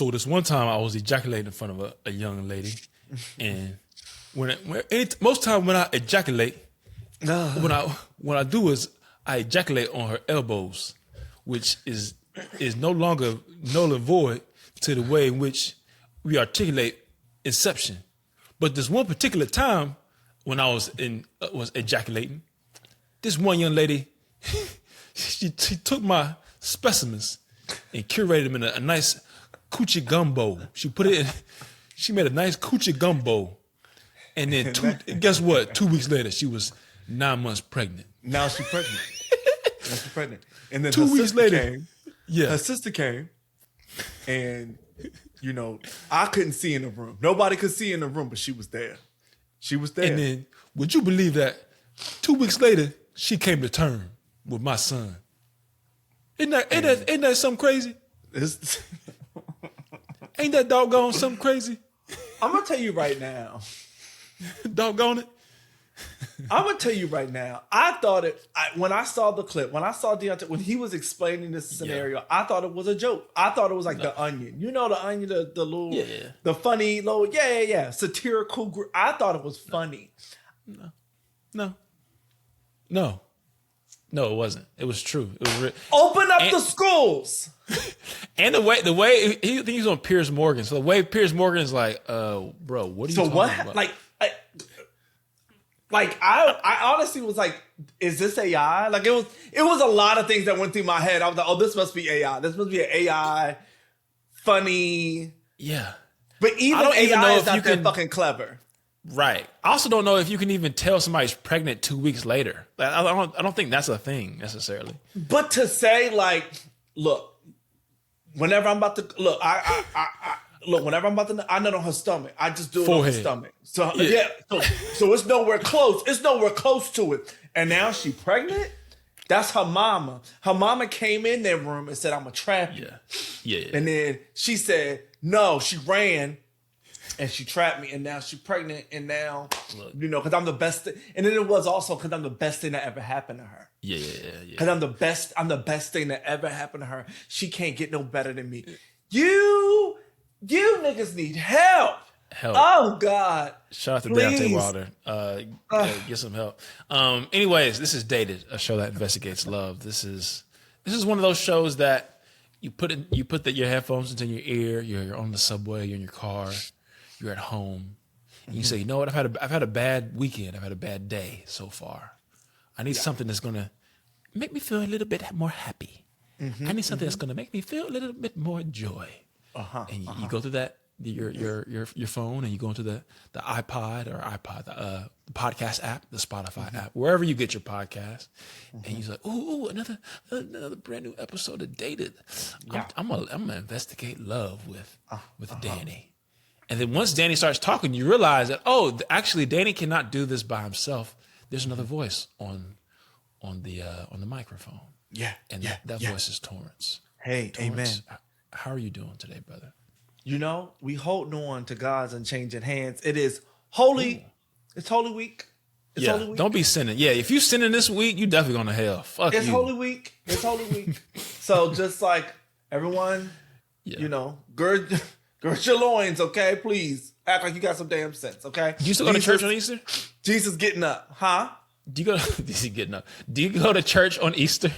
So this one time I was ejaculating in front of a young lady, and most time when I ejaculate, what I do is I ejaculate on her elbows, which is no longer null and void to the way in which we articulate inception. But this one particular time when I was ejaculating, this one young lady, she took my specimens and curated them in a nice coochie gumbo. She made a nice coochie gumbo. And then guess what? 2 weeks later, she was 9 months pregnant. Now she's pregnant. And then 2 weeks later, her sister came, and I couldn't see in the room. Nobody could see in the room, but she was there. And then, would you believe that 2 weeks later, she came to term with my son? Ain't that something crazy? Ain't that doggone something crazy? I'm gonna tell you right now. Doggone it. I'm gonna tell you right now. I thought when I saw the clip, when I saw Deontay, when he was explaining this scenario, I thought it was a joke. I thought it was like The Onion. You know The Onion, the little, the funny little, satirical. I thought it was funny. No, it wasn't. It was true. It was Open up the schools. And the way he's on Piers Morgan. So the way Piers Morgan is like, bro, what are you talking about? I honestly was like, is this AI? Like it was a lot of things that went through my head. I was like, oh, this must be AI. This must be an AI, funny. Yeah. But even AI is not that fucking clever. Right. I also don't know if you can even tell somebody's pregnant 2 weeks later. Like, I don't think that's a thing necessarily. But to say like, look, whenever I'm about to look, whenever I'm about to, I nut on her stomach. I just do it on her stomach. So so it's nowhere close. It's nowhere close to it. And now she pregnant. That's her mama. Her mama came in that room and said, "I'm gonna trap you." Yeah. And then she said, "No." She ran. And she trapped me, and now she's pregnant, and now, because I'm the best. And then it was also because I'm the best thing that ever happened to her. Yeah. Because I'm the best thing that ever happened to her. She can't get no better than me. You niggas need help. Oh, God. Shout out to Deontay Wilder. Get some help. Anyways, this is Dated, a show that investigates love. This is one of those shows that you put your headphones into your ear. You're on the subway. You're in your car. You're at home, and you say, you know what? I've had a bad weekend. I've had a bad day so far. I need something that's gonna make me feel a little bit more happy. I need something that's gonna make me feel a little bit more joy. And you go through that your phone, and you go into the iPod, the podcast app, the Spotify app, wherever you get your podcast, and you're like, ooh, another brand new episode of Dated. I'm gonna investigate love with Danny. And then once Danny starts talking, you realize that, actually Danny cannot do this by himself. There's another voice on the microphone. Yeah. And that voice is Torrance. Hey, Torrance, amen. How are you doing today, brother? We hold on to God's unchanging hands. It is holy. Ooh. It's Holy Week. It's Holy Week. Don't be sinning. Yeah, if you sinning this week, you definitely going to hell. Fuck it's you. Holy Week. It's Holy Week. So just like everyone, gird your loins, okay? Please act like you got some damn sense, okay? Do you still go to church on Easter? Jesus getting up, huh? Do you go to church on Easter?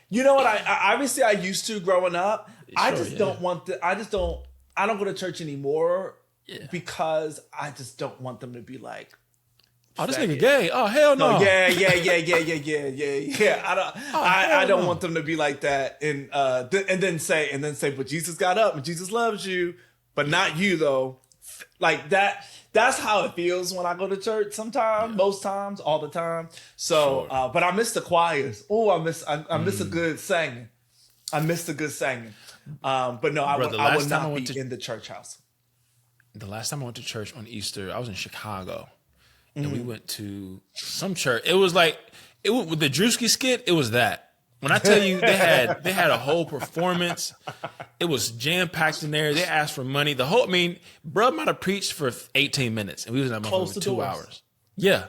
You know what? I obviously I used to growing up. I don't go to church anymore because I just don't want them to be like, oh, this nigga gay. Oh, hell no. Yeah. I don't want them to be like that, and then say, but Jesus got up and Jesus loves you, but not you though. Like that. That's how it feels when I go to church. Sometimes, most times, all the time. So, but I miss the choirs. Oh, I miss a good singing. I miss the good singing. But no, I would not be in the church house. The last time I went to church on Easter, I was in Chicago. And we went to some church. It was like with the Drewski skit. It was that. When I tell you they had a whole performance, it was jam packed in there. They asked for money. Bruh might have preached for 18 minutes, and we was in that motherfucker for 2 hours. Yeah,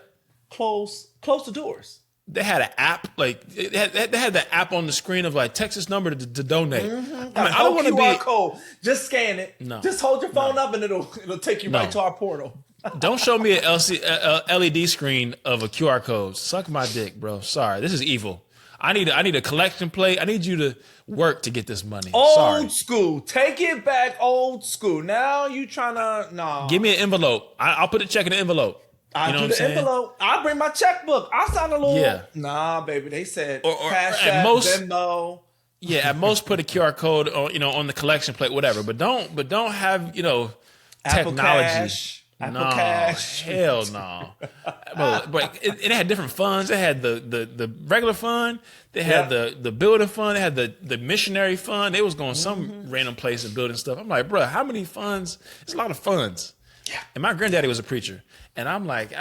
close the doors. they had an app, like they had the app on the screen of like text this number to donate. Mm-hmm. I don't want to be code. Just scan it. No. Just hold your phone up and it'll take you right to our portal. Don't show me a LED screen of a QR code. Suck my dick, bro. Sorry, this is evil. I need a collection plate. I need you to work to get this money. Old school. Take it back. Old school. Now you trying to Give me an envelope. I'll put a check in the envelope. I do the envelope. I'll bring my checkbook. I'll sign a little. Yeah. Nah, baby. They said or Cash at App, most, Venmo. Yeah, at most put a QR code on on the collection plate, whatever. But don't have Apple technology. Apple Cash. Hell no. but it had different funds. It had the regular fund. They had the building fund. They had the missionary fund. They was going some random place and building stuff. I'm like, bro, how many funds? It's a lot of funds. Yeah. And my granddaddy was a preacher. And I'm like,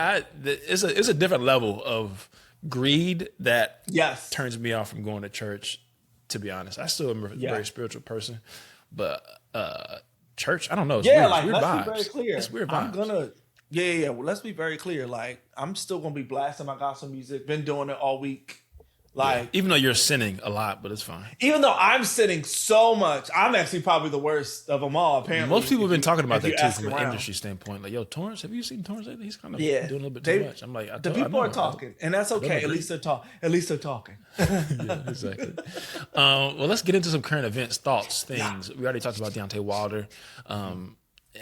it's a different level of greed that turns me off from going to church, to be honest. I still am a very spiritual person. But church, I don't know. It's weird. Like, it's weird let's vibes. be very clear. It's weird vibes. Well, let's be very clear. Like, I'm still gonna be blasting my gospel music. Been doing it all week. Like, even though you're sinning a lot, but it's fine. Even though I'm sinning so much, I'm actually probably the worst of them all. Apparently, most people have been talking about that too from an industry standpoint. Like, yo, Torrance, have you seen Torrance lately? He's kind of doing a little bit too much. I'm like, the people are talking, and that's okay. At least they're talking. Yeah, exactly. Well, let's get into some current events, thoughts, things. We already talked about Deontay Wilder.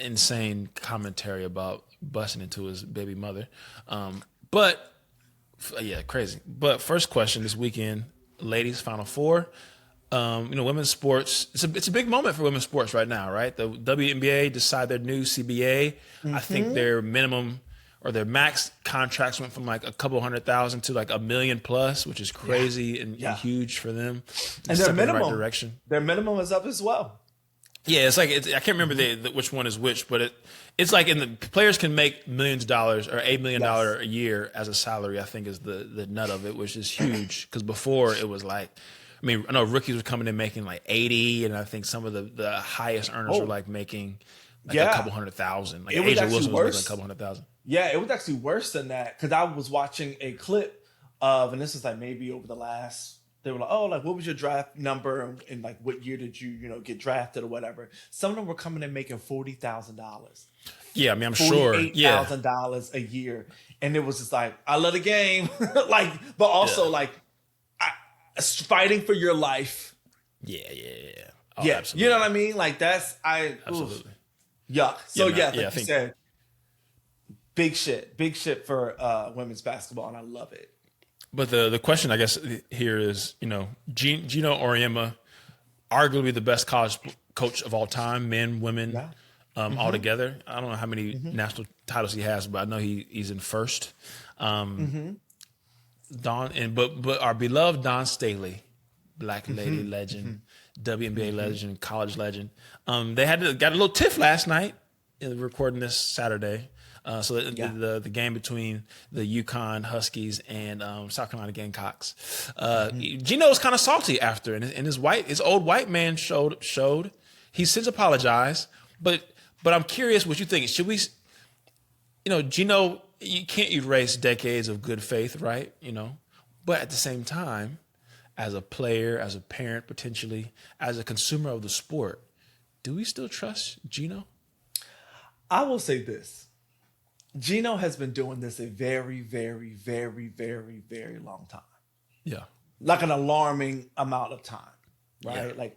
Insane commentary about busting into his baby mother. But crazy. But first question this weekend, ladies, Final Four. Women's sports. It's a big moment for women's sports right now, right? The WNBA decide their new CBA. I think their minimum or their max contracts went from like a couple 100,000 to like $1 million plus, which is crazy and huge for them. And their minimum, in the right direction. Their minimum is up as well. Yeah, it's like I can't remember which one is which, but it's like the players can make millions of dollars or $8 million a year as a salary. I think is the nut of it, which is huge because before it was like, I mean, I know rookies were coming in making like 80, and I think some of the highest earners were like making like a couple 100,000. Like Asia Wilson was making a couple 100,000. Yeah, it was actually worse than that because I was watching a clip of, and this is like maybe over the last. They were like, oh, like, what was your draft number? And like, what year did you, get drafted or whatever? Some of them were coming in making $40,000. Yeah, I mean, I'm sure. $48,000 a year. And it was just like, I love the game. But also fighting for your life. Yeah. Oh, yeah. Absolutely. You know what I mean? Like, absolutely. Yuck. So like you said, big shit for women's basketball. And I love it. But the question, I guess, here is, Geno Auriemma, arguably the best college coach of all time, men, women, all together. I don't know how many national titles he has, but I know he's in first. But our beloved Don Staley, Black lady legend, WNBA legend, college legend. They got a little tiff last night. Recording this Saturday. The game between the UConn Huskies and South Carolina Gamecocks. Geno was kind of salty after, and his old white man showed. He since apologized, but I'm curious what you think. Should we, Geno? You can't erase decades of good faith, right? But at the same time, as a player, as a parent, potentially as a consumer of the sport, do we still trust Geno? I will say this. Geno has been doing this a very, very, very, very, very long time. Yeah. Like an alarming amount of time, right? Yeah. Like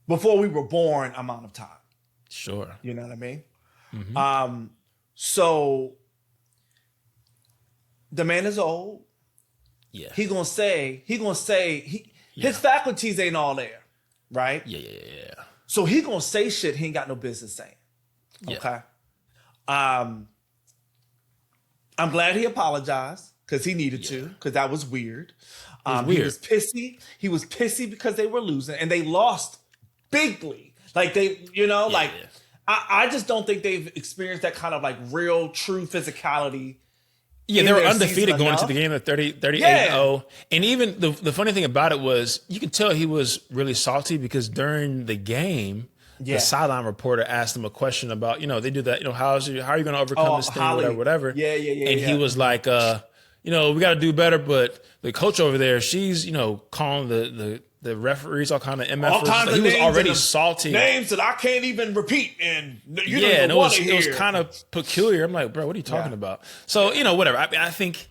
before we were born amount of time. Sure. You know what I mean? Mm-hmm. So the man is old. Yeah. He gonna say his faculties ain't all there, right? Yeah. So he gonna say shit he ain't got no business saying. Okay. I'm glad he apologized because he needed to, because that was weird. He was pissy. He was pissy because they were losing and they lost bigly. Like I just don't think they've experienced that kind of like real, true physicality. Yeah, they were undefeated going into the game at 38-0. And even the funny thing about it was you could tell he was really salty because during the game, the sideline reporter asked him a question about, they do that, how are you going to overcome this thing, whatever. Yeah. And he was like, we got to do better. But the coach over there, she's, calling the referees all kind of MFers. All kinds of he was names already salty. Names that I can't even repeat. And you don't and even want to hear. It was kind of peculiar. I'm like, bro, what are you talking about? So, whatever. I mean, I think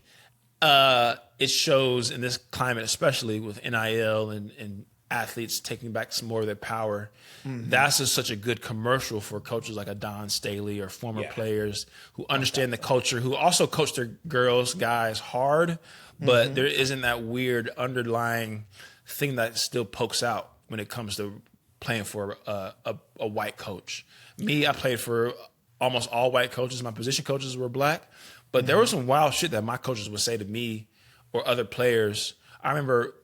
it shows in this climate, especially with NIL and athletes taking back some more of their power. Mm-hmm. That's just such a good commercial for coaches like a Don Staley or former players who understand the culture, who also coach their guys hard, but there isn't that weird underlying thing that still pokes out when it comes to playing for a white coach. Me, I played for almost all white coaches. My position coaches were black, but there was some wild shit that my coaches would say to me or other players. I remember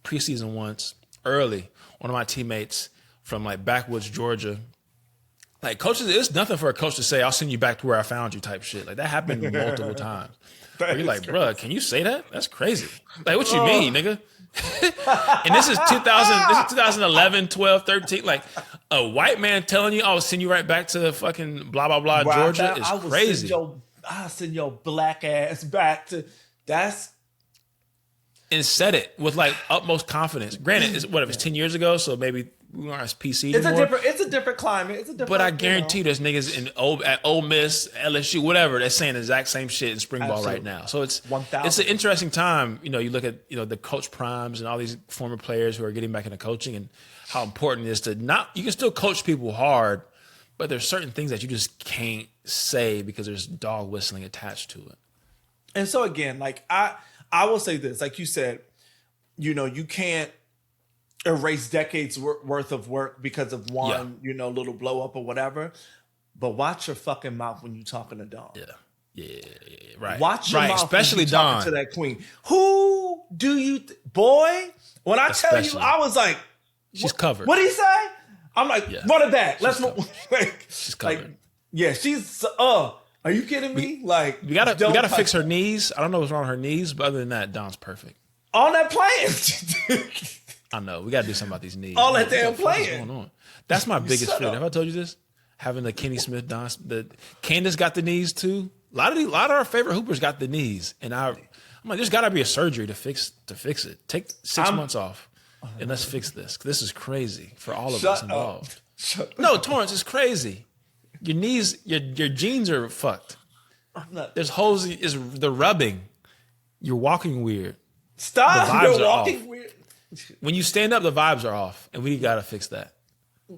preseason once, early, one of my teammates from like backwoods Georgia, like coaches, it's nothing for a coach to say, I'll send you back to where I found you type shit. Like that happened multiple times. Where you're like, bro, can you say that? That's crazy. Like, what you mean, nigga? And this is 2011, 12, 13. Like a white man telling you, I'll send you right back to fucking blah, blah, blah, Georgia is crazy. I'll send your black ass back to, that's. And said it with like utmost confidence. Granted, it's 10 years ago, so maybe we aren't as PC anymore. It's a different climate. But I guarantee there's niggas at Ole Miss, LSU, whatever, that's saying the exact same shit in spring ball right now. So it's an interesting time. You look at the coach primes and all these former players who are getting back into coaching and how important it is to you can still coach people hard, but there's certain things that you just can't say because there's dog whistling attached to it. And so again, like I will say this, like you said, you can't erase decades worth of work because of one, little blow up or whatever. But watch your fucking mouth when you talking to Dawn. Yeah, right. Watch your mouth, especially when you Dawn, talking to that queen. Who do you, boy? When I tell you, I was like, she's covered. What did he say? I'm like, run it back. Let's move. She's covered. She's Are you kidding me? We gotta fix her knees. I don't know what's wrong with her knees, but other than that, Dawn's perfect. On that plane. I know. We gotta do something about these knees. All that damn What's playing. going on? That's my biggest fear. Have I told you this? Having the Kenny Smith dance. Candace got the knees too. A lot of our favorite hoopers got the knees, and I'm like, there's gotta be a surgery to fix it. Take 6 months off, and let's fix this. This is crazy for all of us involved. No, Torrance, it's crazy. Your knees, your jeans are fucked. There's holes. The rubbing. You're walking weird. Stop. The vibes You're are walking off. weird. When you stand up, the vibes are off, and we gotta fix that.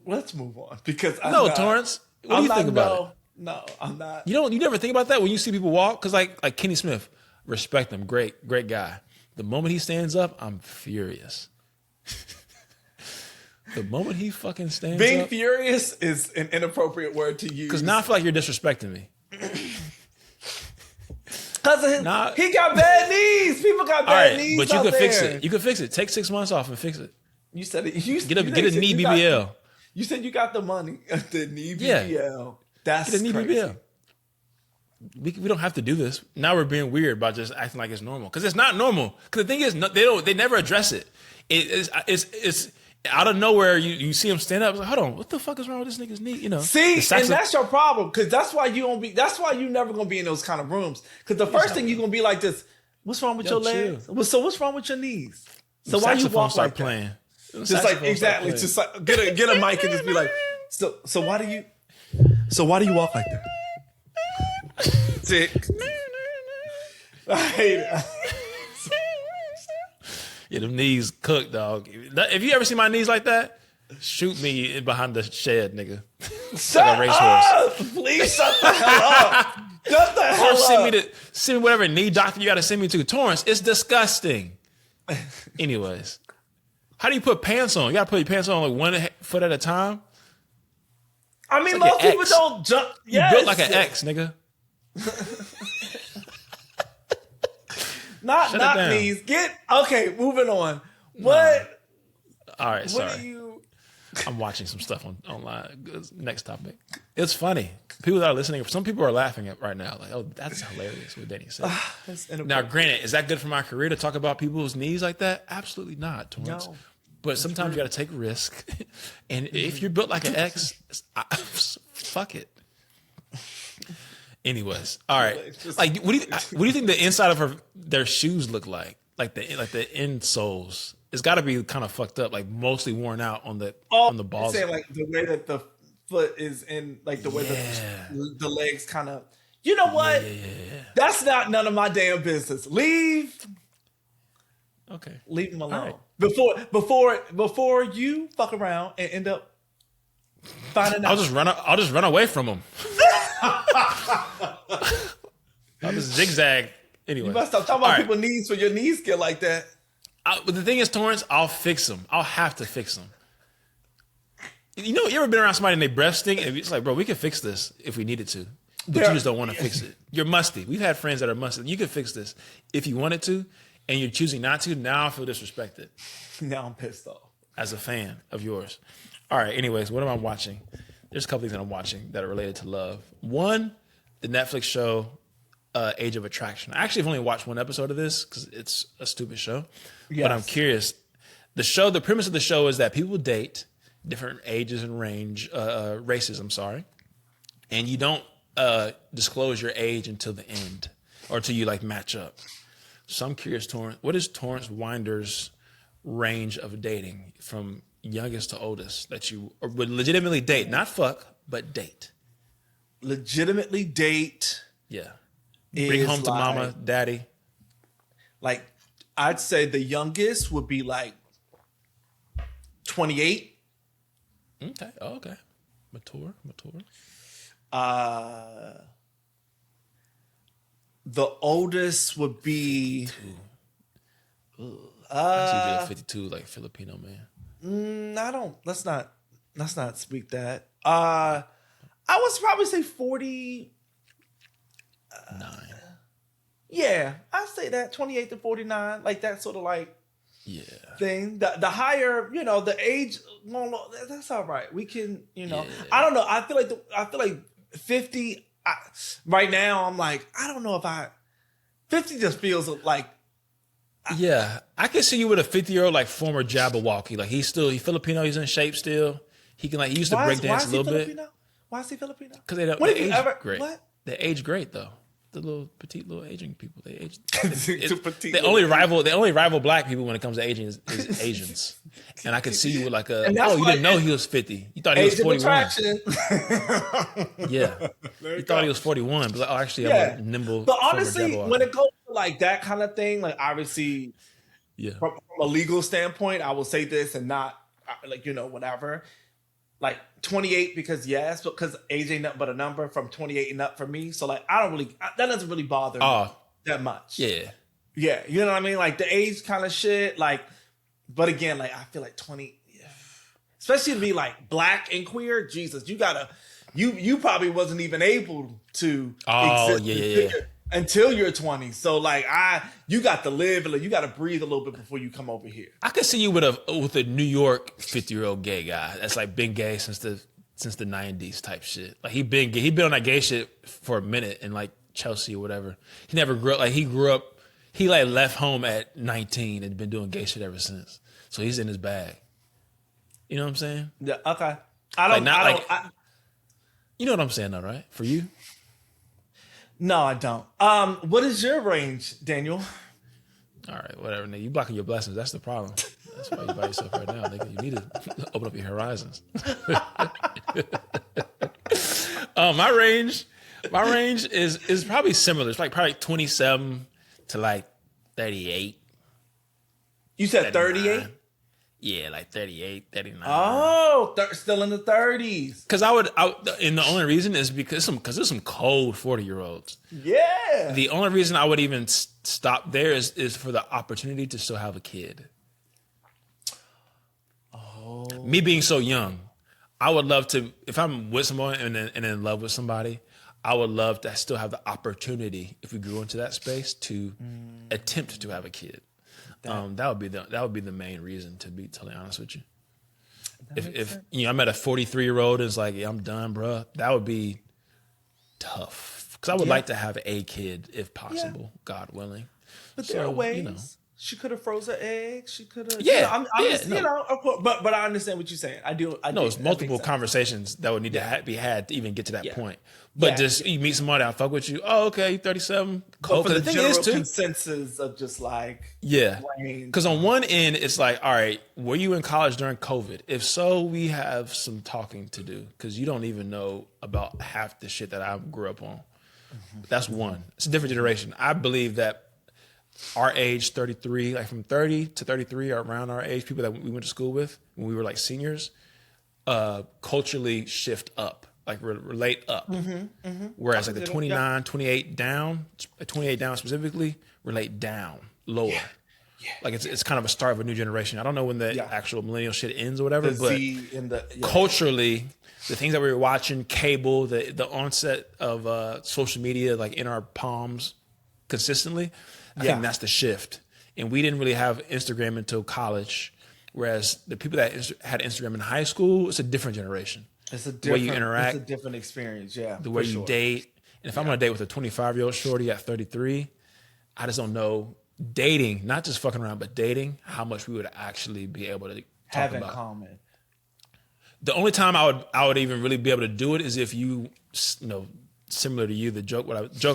Let's move on because Torrance. What do you think about it? No, I'm not. You never think about that when you see people walk, because like Kenny Smith, respect him, great guy. The moment he stands up, I'm furious. The moment he fucking stands up. Being furious is an inappropriate word to use. Because now I feel like you're disrespecting me. Because he got bad knees. People got bad knees. But you could fix it. You could fix it. Take 6 months off and fix it. You said it. Get a knee BBL. You said you got the money. The knee BBL. Yeah. That's get a knee crazy. BBL. We don't have to do this. Now we're being weird about just acting like it's normal. Because it's not normal. Because the thing is, they never address it. It's out of nowhere, you see him stand up. It's like, hold on, what the fuck is wrong with this nigga's knee? See, and that's your problem, because that's why you never gonna be in those kind of rooms. Because the first thing you're gonna be like this, what's wrong with your legs? So what's wrong with your knees? So why you walk like playing? Just like exactly, just like get a mic and just be like, so why do you walk like that? Sick. I hate it. Yeah, them knees cooked, dog. If you ever see my knees like that, shoot me behind the shed, nigga. Shut like a racehorse. Please shut the hell up. Shut the hell up. Send me whatever knee doctor you got to send me to. Torrance, it's disgusting. Anyways, how do you put pants on? You got to put your pants on like 1 foot at a time? I mean, most people don't jump. You built like an X, nigga. Not knees. Okay, moving on. What? All right, sorry. I'm watching some stuff online. Next topic. It's funny. People that are listening, some people are laughing at right now. Like, oh, that's hilarious what Danny said. Now, granted, is that good for my career to talk about people's knees like that? Absolutely not, Torrance. No. But sometimes you got to take a risk. And if you're built like an X, fuck it. Anyways, all right. Like, what do you think the inside of their shoes look like? Like the insoles. It's got to be kind of fucked up, like mostly worn out on the balls. Saying like the way that the foot is in, like the way that the legs kind of. You know what? Yeah. That's not none of my damn business. Leave. Okay. Leave them alone. Right. Before you fuck around and end up finding out. I'll just run away from them. I'll just zigzag. Anyway, you must stop talking about people's knees for your knees get like that. But the thing is, Torrance, I'll fix them. I'll have to fix them. You know, you ever been around somebody and they breath stink? And it's like, bro, we can fix this if we needed to. But you just don't want to fix it. You're musty. We've had friends that are musty. You could fix this if you wanted to, and you're choosing not to. Now I feel disrespected. Now I'm pissed off. As a fan of yours. All right, anyways, what am I watching? There's a couple things that I'm watching that are related to love. One, the Netflix show, Age of Attraction. I actually have only watched one episode of this because it's a stupid show. Yes. But I'm curious. The premise of the show is that people date different ages and races, and you don't disclose your age until the end or until you like match up. So I'm curious, Torrance, what is Torrance Winder's range of dating from youngest to oldest that you would legitimately date? Not fuck, but date. Legitimately date. Yeah. Bring home to mama, daddy. Like, I'd say the youngest would be like 28. Okay. Oh, okay. Mature. The oldest would be 52. I see 52, like Filipino man. Let's not speak that. I would probably say 49. Yeah, I'd say that 28 to 49, like that sort of like thing. The higher, the age, that's all right. We can, I don't know. I feel like 50. Right now, I'm like, I don't know if 50 just feels like. Yeah, I can see you with a 50-year-old like former Jabberwocky. Like he's Filipino. He's in shape still. He can he used to break dance a little bit. Why is he Filipino? Because they age great. What? They age great though. The petite little aging people. They age. The only rival black people when it comes to aging is Asians. And I could see you with like you didn't know he was 50. You thought he was 41. Yeah. You thought he was 41. But like, actually, I'm a nimble. But honestly, when it goes to like that kind of thing, like obviously, from a legal standpoint, I will say this and not like, whatever. Like 28 because age ain't nothing but a number from 28 and up for me. So like that doesn't really bother me that much. Yeah. Yeah. You know what I mean? Like the age kind of shit. Like, but again, like I feel like 20, especially to be like black and queer, Jesus, you probably wasn't even able to exist until you're 20. So like you got to live, you got to breathe a little bit before you come over here. I could see you with a New York 50-year-old gay guy that's like been gay since the 90s type shit. Like he been on that gay shit for a minute in like Chelsea or whatever. He never grew up. Like he like left home at 19 and been doing gay shit ever since. So he's in his bag. You know what I'm saying? Yeah. Okay. You know what I'm saying though, right? For you. No, I don't. What is your range, Daniel? All right, whatever, nigga. You blocking your blessings. That's the problem. That's why you by yourself right now, nigga. You need to open up your horizons. My range is probably similar. It's like probably 27 to like 38. You said 38? Yeah, like 38, 39. Oh, still in the 30s. Because and the only reason is because there's some cold 40-year-olds. Yeah. The only reason I would even stop there is for the opportunity to still have a kid. Oh. Me being so young, I would love to, if I'm with someone and in love with somebody, I would love to still have the opportunity, if we grew into that space, to attempt to have a kid. That would be the main reason, to be totally honest with you. If I'm at a 43-year-old and it's like, yeah, I'm done, bro, that would be tough. Because I would like to have a kid if possible, God willing. But there are ways. She could have froze her eggs. She could have. Yeah, I'm just, of course. But I understand what you're saying. I do. No, it's multiple conversations that would need to be had to even get to that point. But just you meet somebody, I fuck with you. Oh, okay, 37. Cool. But for the general consensus of just like because on one end it's like, all right, were you in college during COVID? If so, we have some talking to do because you don't even know about half the shit that I grew up on. That's one. It's a different generation. I believe that our age, 33, like from 30 to 33 are around our age, people that we went to school with when we were like seniors, culturally shift up, like relate up. Whereas like the 29, 28 down specifically, relate down, lower. Yeah. Like it's kind of a start of a new generation. I don't know when the actual millennial shit ends or whatever, but culturally, the things that we were watching, cable, the onset of social media, like in our palms consistently, I think that's the shift. And we didn't really have Instagram until college, whereas the people that had Instagram in high school, it's a different generation. It's a different, the way you interact, it's a different experience, the way you date. And if I'm on a date with a 25-year-old shorty at 33, I just don't know dating, not just fucking around, but dating, how much we would actually be able to talk about. Common. The only time I would even really be able to do it is if you know, similar to you, the joke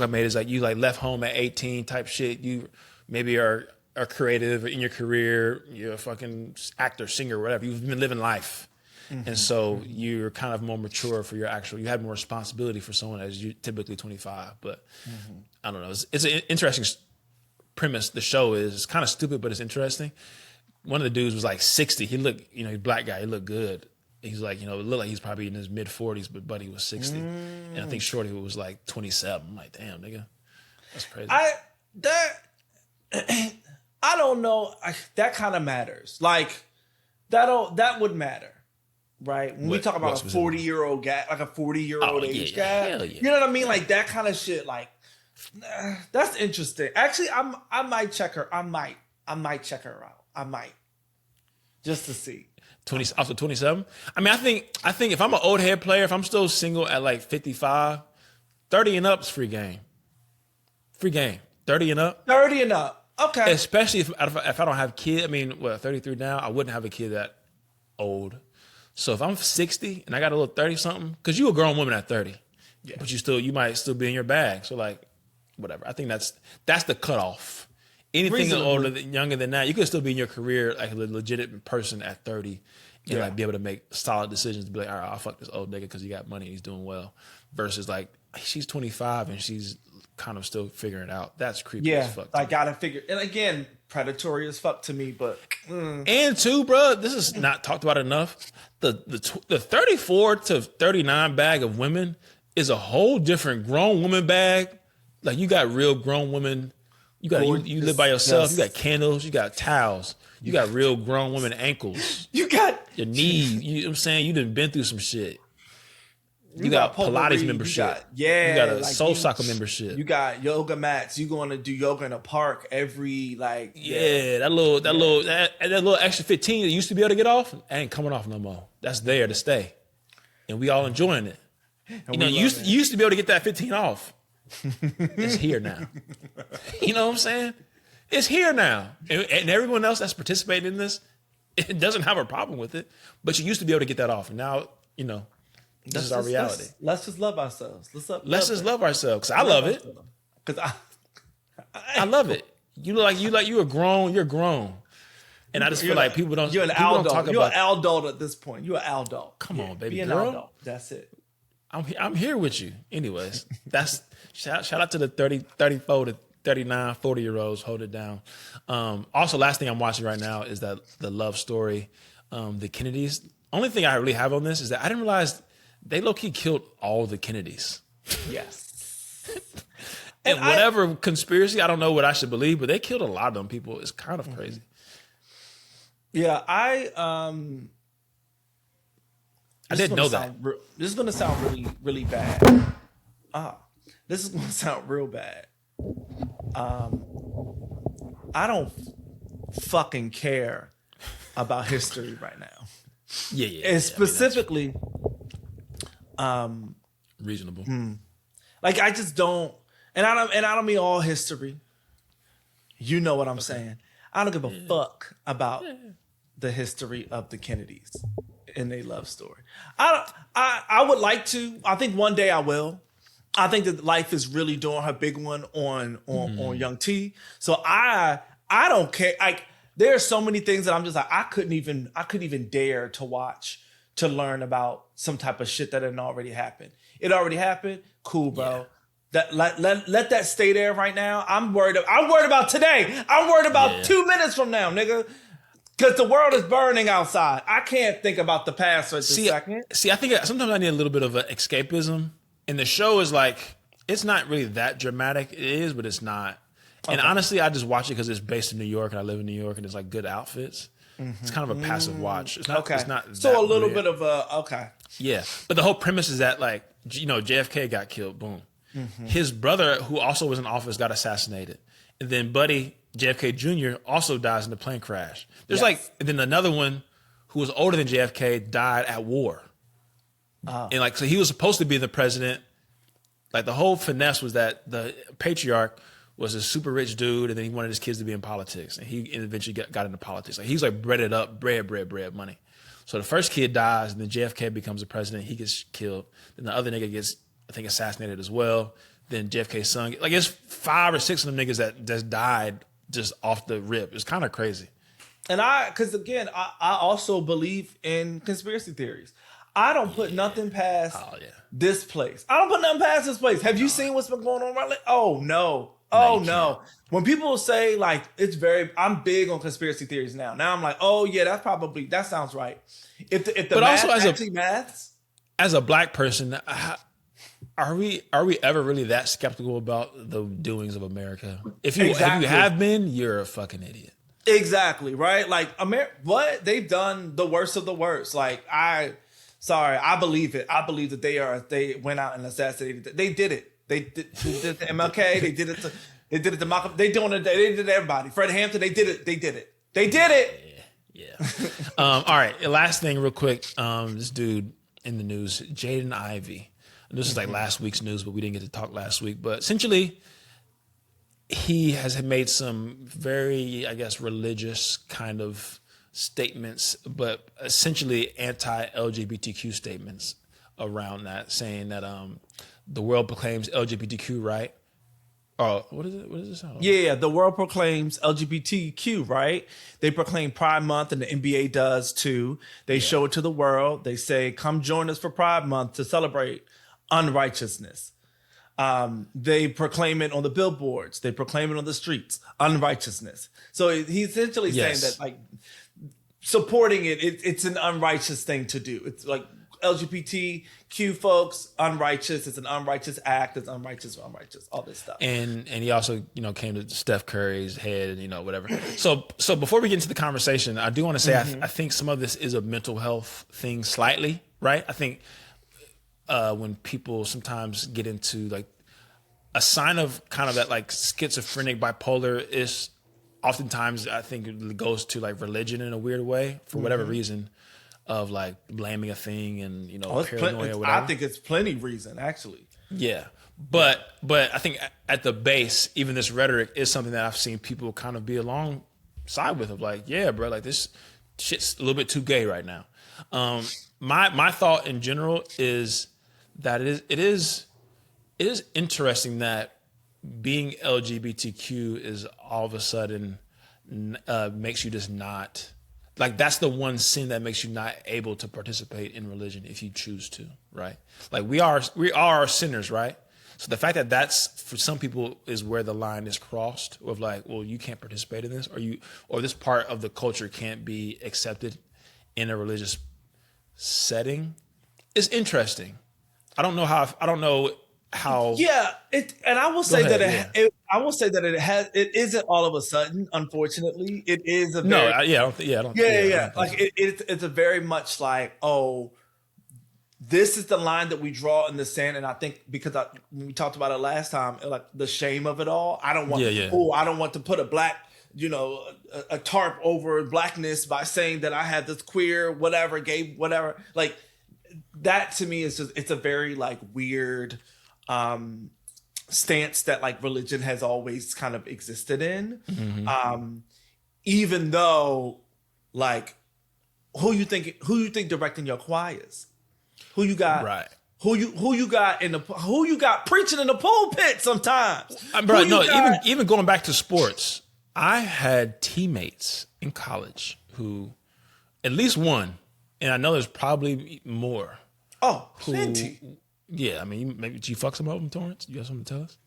I made is like you like left home at 18 type shit. You maybe are creative in your career. You're a fucking actor, singer, whatever. You've been living life. And so you're kind of more mature for your you had more responsibility for someone as you typically 25. But I don't know. It's an interesting premise. The show is it's kind of stupid, but it's interesting. One of the dudes was like 60. He looked, he's a black guy. He looked good. He's like, it looked like he's probably in his mid 40s, but Buddy was 60. And I think Shorty was like 27. I'm like, damn, nigga. That's crazy. I don't know. That kind of matters. Like, that would matter. Right? When we talk about a 40-year-old gap, like a 40-year-old age gap. Hell yeah. You know what I mean? Like that kind of shit. Like, that's interesting. Actually, I might check her. I might check her out. I might. Just to see. 27? I mean, I think if I'm an old head player, if I'm still single at like 55, 30 and up is free game. Free game. 30 and up. 30 and up. Okay. Especially if I don't have kids. I mean, 33 now, I wouldn't have a kid that old. So if I'm 60 and I got a little 30-something, because you a grown woman at 30, but you might still be in your bag. So like, whatever. I think that's the cutoff. Anything younger than that, you could still be in your career like a legitimate person at 30 and like be able to make solid decisions to be like, all right, I'll fuck this old nigga because he got money and he's doing well. Versus like, she's 25 and she's kind of still figuring it out. That's creepy as fuck. I gotta figure. And again, predatory as fuck to me, but. And two, bro, this is not talked about enough. The 34 to 39 bag of women is a whole different grown woman bag. Like you got real grown women. You live by yourself. You got candles. You got towels. You got real grown women ankles. You got your knees. You know what I'm saying? You done been through some shit. You got Pilates membership. You got a Soul Soccer membership. You got yoga mats. You going to do yoga in a park every that little extra 15 that you used to be able to get off ain't coming off no more. That's there to stay, and we all enjoying it. You used to be able to get that 15 off. It's here now. You know what I'm saying? It's here now, and everyone else that's participating in this, it doesn't have a problem with it. But you used to be able to get that off, and now this is our reality. Let's just love ourselves. Let's just love ourselves. Cause I love it. Cause I love it. You're grown. And I just feel like people don't. You're an adult. You're an adult at this point. You're an adult. Come on, baby Be an girl. adult. That's it. I'm here with you. Anyways, that's shout out to the 30, 34 to 39, 40-year-olds. Hold it down. Also, last thing I'm watching right now is that the love story, the Kennedys. Only thing I really have on this is that I didn't realize they low-key killed all the Kennedys. Yes. And whatever conspiracy, I don't know what I should believe, but they killed a lot of them people. It's kind of crazy. Yeah, I didn't know that. This is going to sound really, really bad. This is going to sound real bad. I don't fucking care about history right now. Yeah. And specifically, reasonable. Like I just don't, and I don't mean all history. You know what I'm saying. I don't give a fuck about the history of the Kennedys and their love story. I would like to. I think one day I will. I think that life is really doing her big one on Young T. So I don't care. Like there are so many things that I'm just like I couldn't even dare to watch to learn about some type of shit that had already happened. It already happened. Cool, bro. Yeah. Let that stay there right now. I'm worried about today. I'm worried about 2 minutes from now, nigga. Because the world is burning outside. I can't think about the past for a second. See, I think sometimes I need a little bit of an escapism. And the show is like, it's not really that dramatic. It is, but it's not. Okay. And honestly, I just watch it because it's based in New York and I live in New York and it's like good outfits. Mm-hmm. It's kind of a passive watch. It's not. Okay. It's not. So a little bit of a okay. Yeah, but the whole premise is that like JFK got killed. Boom. Mm-hmm. His brother, who also was in office, got assassinated, and then Buddy JFK Jr. also dies in a plane crash. There's and then another one who was older than JFK died at war. Oh. And like, so he was supposed to be the president. Like the whole finesse was that the patriarch was a super rich dude, and then he wanted his kids to be in politics, and he eventually got into politics. Like he's like breaded up, bread money. So the first kid dies, and then JFK becomes the president. He gets killed. Then the other nigga gets, I think, assassinated as well. Then JFK's son, like it's 5 or 6 of them niggas that just died just off the rip. It's kind of crazy. And because again, I also believe in conspiracy theories. I don't put nothing past this place. I don't put nothing past this place. Have you seen what's been going on right now? Oh, no. Oh, no. When people say, like, I'm big on conspiracy theories now. Now I'm like, oh, yeah, that sounds right. If the math actually maths. As a black person, are we ever really that skeptical about the doings of America? If you have been, you're a fucking idiot. Exactly, right? Like, what? They've done the worst of the worst. Like, I believe it. I believe that they went out and assassinated. They did it. They did it to MLK. They did it to Malcolm. They did it to everybody. Fred Hampton. They did it. Yeah. All right. Last thing, real quick. This dude in the news, Jaden Ivey. And this is like last week's news, but we didn't get to talk last week. But essentially, he has made some very, I guess, religious kind of statements, but essentially anti-LGBTQ statements around that, saying that the world proclaims LGBTQ, right? Oh, what is it? What is this? Yeah, the world proclaims LGBTQ, right? They proclaim Pride Month, and the NBA does too. They show it to the world. They say, come join us for Pride Month to celebrate unrighteousness. They proclaim it on the billboards. They proclaim it on the streets, unrighteousness. So he's essentially saying that, like, supporting it's an unrighteous thing to do. It's like LGBTQ folks, unrighteous. It's an unrighteous act. It's unrighteous, all this stuff. And he also, came to Steph Curry's head and, whatever. So before we get into the conversation, I do want to say I think some of this is a mental health thing slightly, right? I think when people sometimes get into like a sign of kind of that like schizophrenic bipolar is oftentimes I think it goes to like religion in a weird way for whatever reason of like blaming a thing and paranoia or whatever. I think it's plenty reason actually. Yeah. But I think at the base, even this rhetoric is something that I've seen people kind of be alongside with of like, yeah, bro, like this shit's a little bit too gay right now. My thought in general is that it is interesting that being LGBTQ is all of a sudden makes you just not, like that's the one sin that makes you not able to participate in religion if you choose to, right? Like we are sinners, right? So the fact that that's for some people is where the line is crossed of like, well, you can't participate in this, or this part of the culture can't be accepted in a religious setting is interesting. I don't know how. Yeah, and I will say that it isn't all of a sudden. Unfortunately, it is a very, it's a very much like, oh, this is the line that we draw in the sand. And I think because when we talked about it last time, like the shame of it all. I don't want. I don't want to put a black, a tarp over blackness by saying that I had this queer, whatever, gay, whatever. Like that to me is just, it's a very like weird stance that like religion has always kind of existed in. even though, like, who you think directing your choirs? Who you got? Right. Who you got preaching in the pulpit sometimes? Bro, even going back to sports, I had teammates in college who, at least one, and I know there's probably more. Oh, plenty. Yeah, I mean, maybe you fuck some of them, Torrance? You have something to tell us?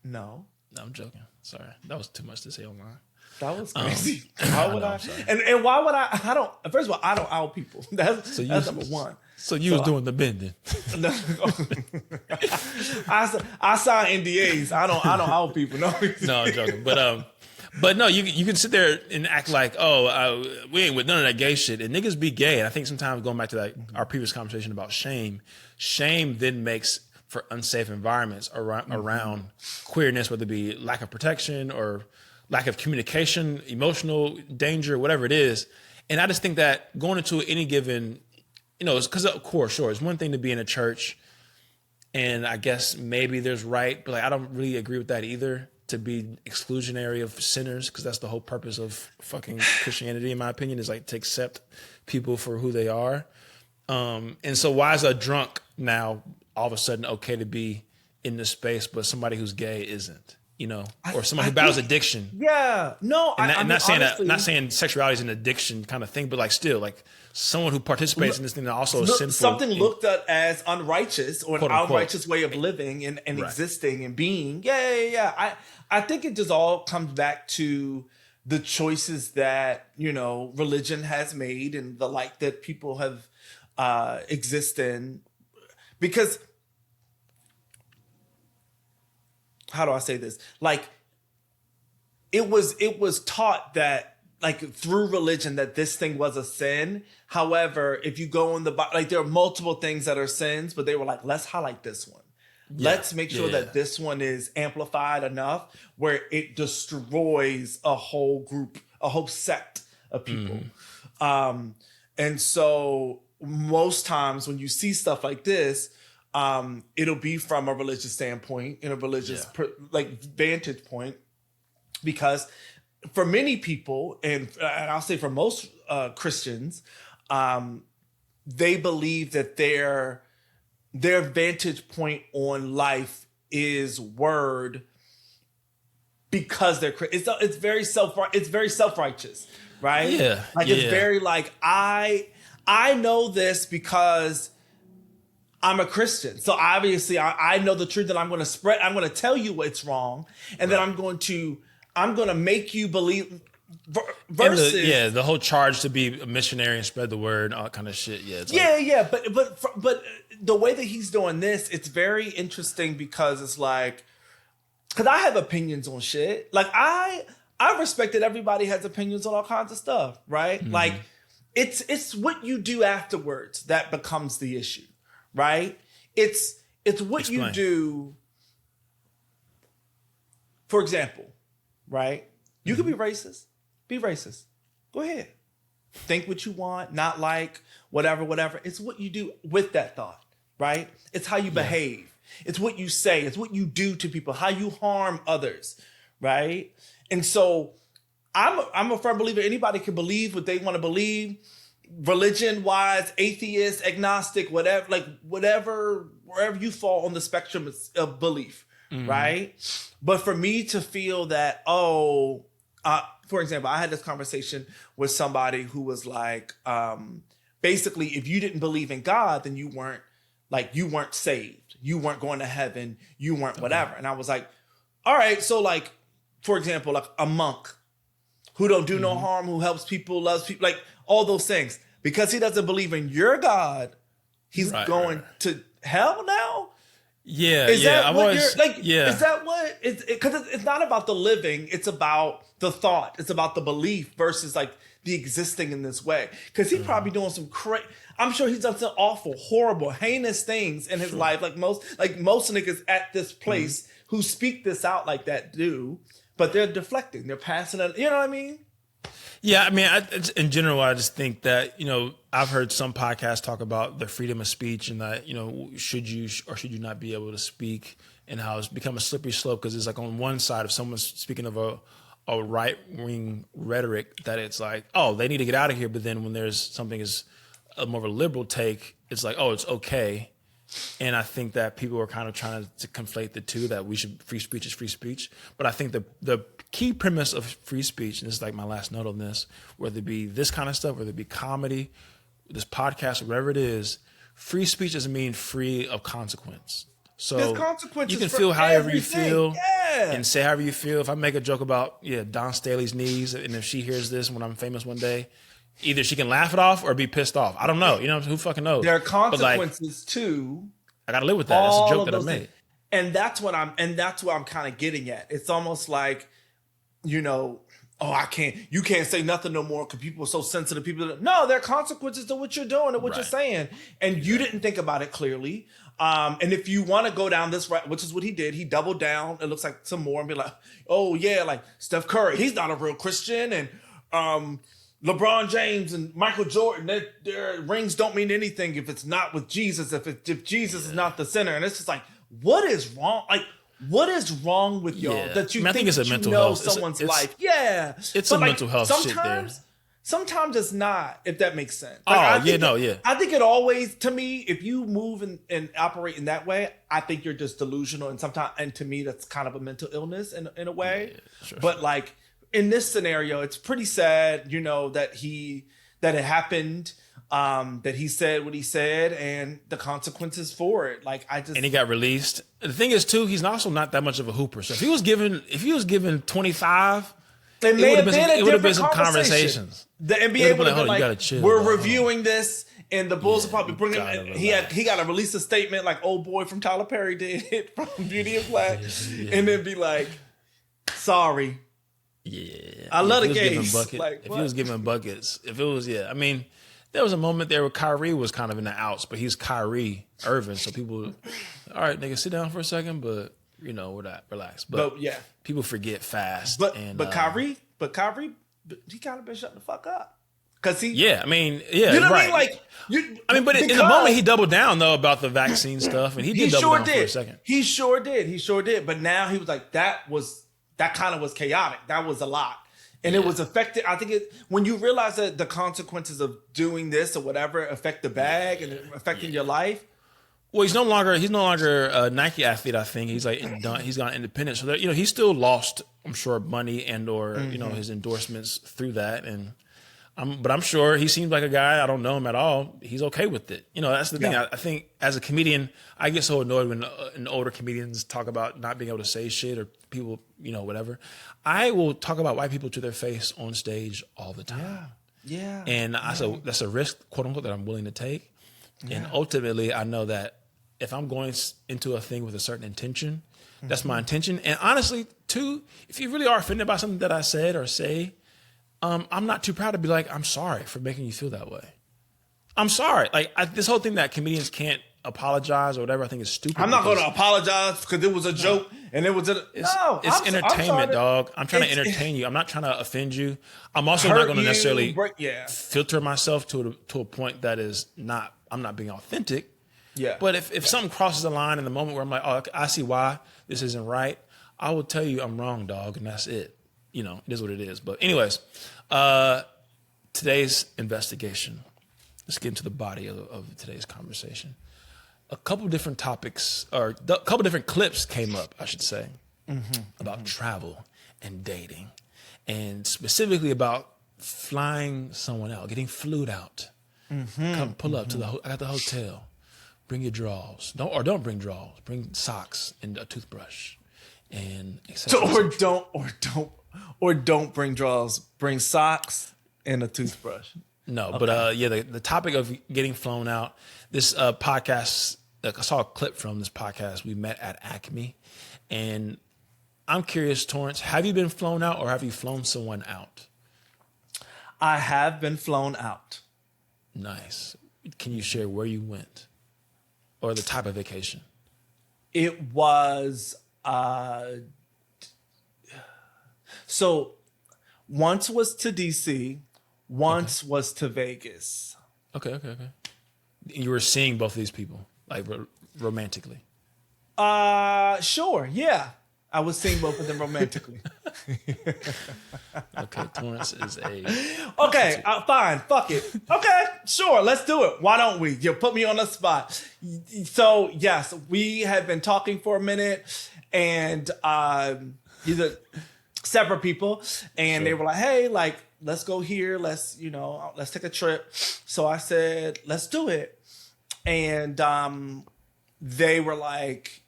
No, I'm joking. Sorry, that was too much to say online. That was crazy. Why would I? And why would I? I don't. First of all, I don't out people. That's number one. So you was doing the bending. No, I sign NDAs. I don't out people. No, I'm joking. But no, you can sit there and act like, we ain't with none of that gay shit. And niggas be gay. And I think sometimes going back to our previous conversation about shame then makes for unsafe environments around queerness, whether it be lack of protection or lack of communication, emotional danger, whatever it is. And I just think that going into any given, it's because of course, sure, it's one thing to be in a church, and I guess maybe there's right, but I don't really agree with that either, to be exclusionary of sinners, because that's the whole purpose of fucking Christianity, in my opinion, is to accept people for who they are. And so why is a drunk now all of a sudden okay to be in this space, but somebody who's gay isn't? Or someone who battles addiction. Yeah, no, I'm not saying sexuality is an addiction kind of thing, but still, someone who participates in this thing that also is sinful. Something looked at as unrighteous or an unrighteous way of living and right. Existing and being. Yeah. I think it just all comes back to the choices that, religion has made and the light that people have exist in. Because, how do I say this? It was taught that through religion that this thing was a sin. However, if you go in the there are multiple things that are sins, but they were let's highlight this one. Yeah. Let's make sure that this one is amplified enough where it destroys a whole group, a whole sect of people. Mm-hmm. And so most times when you see stuff like this, it'll be from a religious standpoint, in a religious vantage point, because for many people, and I'll say for most Christians, they believe that their vantage point on life is word because they're it's very self-righteous, right? Yeah, it's very I know this because I'm a Christian. So obviously I know the truth that I'm going to spread. I'm going to tell you what's wrong. And then I'm going to make you believe versus. The whole charge to be a missionary and spread the word, all that kind of shit. Yeah. But the way that he's doing this, it's very interesting because it's because I have opinions on shit. I respect that everybody has opinions on all kinds of stuff, right? Mm-hmm. It's what you do afterwards that becomes the issue. Right? It's what you do. For example, right? You can be racist. Be racist. Go ahead. Think what you want, not whatever. It's what you do with that thought, right? It's how you behave. It's what you say. It's what you do to people, how you harm others, right? And so I'm a firm believer anybody can believe what they want to believe. Religion-wise, atheist, agnostic, whatever, wherever you fall on the spectrum of belief, right? But for me to feel that, for example, I had this conversation with somebody who was basically, if you didn't believe in God, then you weren't saved. You weren't going to heaven. You weren't whatever. And I was like, all right, so for example, a monk who don't do no harm, who helps people, loves people, all those things. Because he doesn't believe in your God, he's going to hell now? Yeah, Is that what yeah. Is that what? Because it's not about the living, it's about the thought. It's about the belief versus the existing in this way. Because he's probably doing some I'm sure he's done some awful, horrible, heinous things in his life. Most niggas at this place who speak this out like that do. But they're deflecting. They're passing it. You know what I mean? Yeah, I mean, in general, I just think that, I've heard some podcasts talk about the freedom of speech and that, should you or should you not be able to speak, and how it's become a slippery slope because it's on one side, if someone's speaking of a right-wing rhetoric that it's like, oh, they need to get out of here. But then when there's something is more of a liberal take, it's like, oh, it's okay. And I think that people are kind of trying to conflate the two, that free speech is free speech. But I think the key premise of free speech, and this is like my last note on this, whether it be this kind of stuff, whether it be comedy, this podcast, or whatever it is, free speech doesn't mean free of consequence. So you can feel however you feel and say however you feel. If I make a joke about Don Staley's knees, and if she hears this when I'm famous one day, either she can laugh it off or be pissed off. I don't know. You know, who fucking knows? There are consequences too. I gotta live with that. That's a joke that I made. And that's what I'm kind of getting at. It's almost like, you can't say nothing no more because people are so sensitive. No, there are consequences to what you're doing and what you're saying. And you didn't think about it clearly. And if you want to go down this route, which is what he did, he doubled down, it looks like some more, and be like, oh yeah, like Steph Curry, he's not a real Christian. And LeBron James and Michael Jordan, their rings don't mean anything if it's not with Jesus, if Jesus is not the center. And it's just like, what is wrong? Like, what is wrong with y'all that you think it's a mental health someone's life? Yeah. It's a mental health shit there. Sometimes it's not, if that makes sense. I think it always, to me, if you move and operate in that way, I think you're just delusional. And to me, that's kind of a mental illness in a way. Sure. Like in this scenario, it's pretty sad, that it happened, that he said what he said and the consequences for it. And he got released. The thing is too, he's also not that much of a hooper. So if he was given 25, it would have been some conversations. The NBA would have been like, chill, we're reviewing this, and the Bulls will probably bring him. He got to release a statement like old boy from Tyler Perry did from Beauty and Black, and then be like, sorry. Yeah. I love the game. If he was giving buckets, I mean, there was a moment there where Kyrie was kind of in the outs, but he's Kyrie Irving, so people, all right, nigga, sit down for a second, but relax. But people forget fast. But Kyrie, he kind of been shutting the fuck up. Cause he, you know what I mean? But in the moment he doubled down though about the vaccine stuff, and he did double down for a second. He sure did. But now he was like, that kind of was chaotic. That was a lot. And it was affected. I think when you realize that the consequences of doing this or whatever affect the bag and affecting your life. Well, he's no longer a Nike athlete. I think he's gone independent. So that, he still lost, I'm sure, money and or his endorsements through that. And but I'm sure he seems like a guy. I don't know him at all. He's okay with it. That's the thing. I think as a comedian, I get so annoyed when older comedians talk about not being able to say shit or people, whatever. I will talk about white people to their face on stage all the time. Yeah. And that's a risk, quote unquote, that I'm willing to take. Yeah. And ultimately, I know that if I'm going into a thing with a certain intention, that's my intention. And honestly, too, if you really are offended by something that I said or say, I'm not too proud to be like, I'm sorry for making you feel that way. I'm sorry. This whole thing that comedians can't apologize or whatever, I think is stupid. I'm not going to apologize because it was a joke and it was it's entertainment, dog. I'm trying to entertain you. I'm not trying to offend you. I'm also not going to necessarily filter myself to a point that is not. I'm not being authentic. Yeah. But if something crosses the line in the moment where I'm like, oh, I see why this isn't right, I will tell you I'm wrong, dog, and that's it. It is what it is. But anyways, today's investigation. Let's get into the body of today's conversation. A couple different topics, or a couple different clips came up, I should say, about travel and dating, and specifically about flying someone out, getting flued out. Come pull up at the hotel. Bring your drawers. Don't bring drawers. Bring socks and a toothbrush, and don't bring drawers. Bring socks and a toothbrush. No, okay. But the topic of getting flown out. This podcast, I saw a clip from this podcast. We met at Acme, and I'm curious, Torrance, have you been flown out or have you flown someone out? I have been flown out. Nice. Can you share where you went or the type of vacation? It was, so once was to DC, once was to Vegas. Okay. You were seeing both of these people, like romantically? Sure, yeah. I was seeing both of them romantically. Okay, Torrance is a... Okay, fine. Fuck it. Okay, sure. Let's do it. Why don't we? You put me on the spot. So, yes, we had been talking for a minute, and these are separate people, and they were like, hey, like, let's go here. Let's take a trip. So I said, let's do it. And they were like,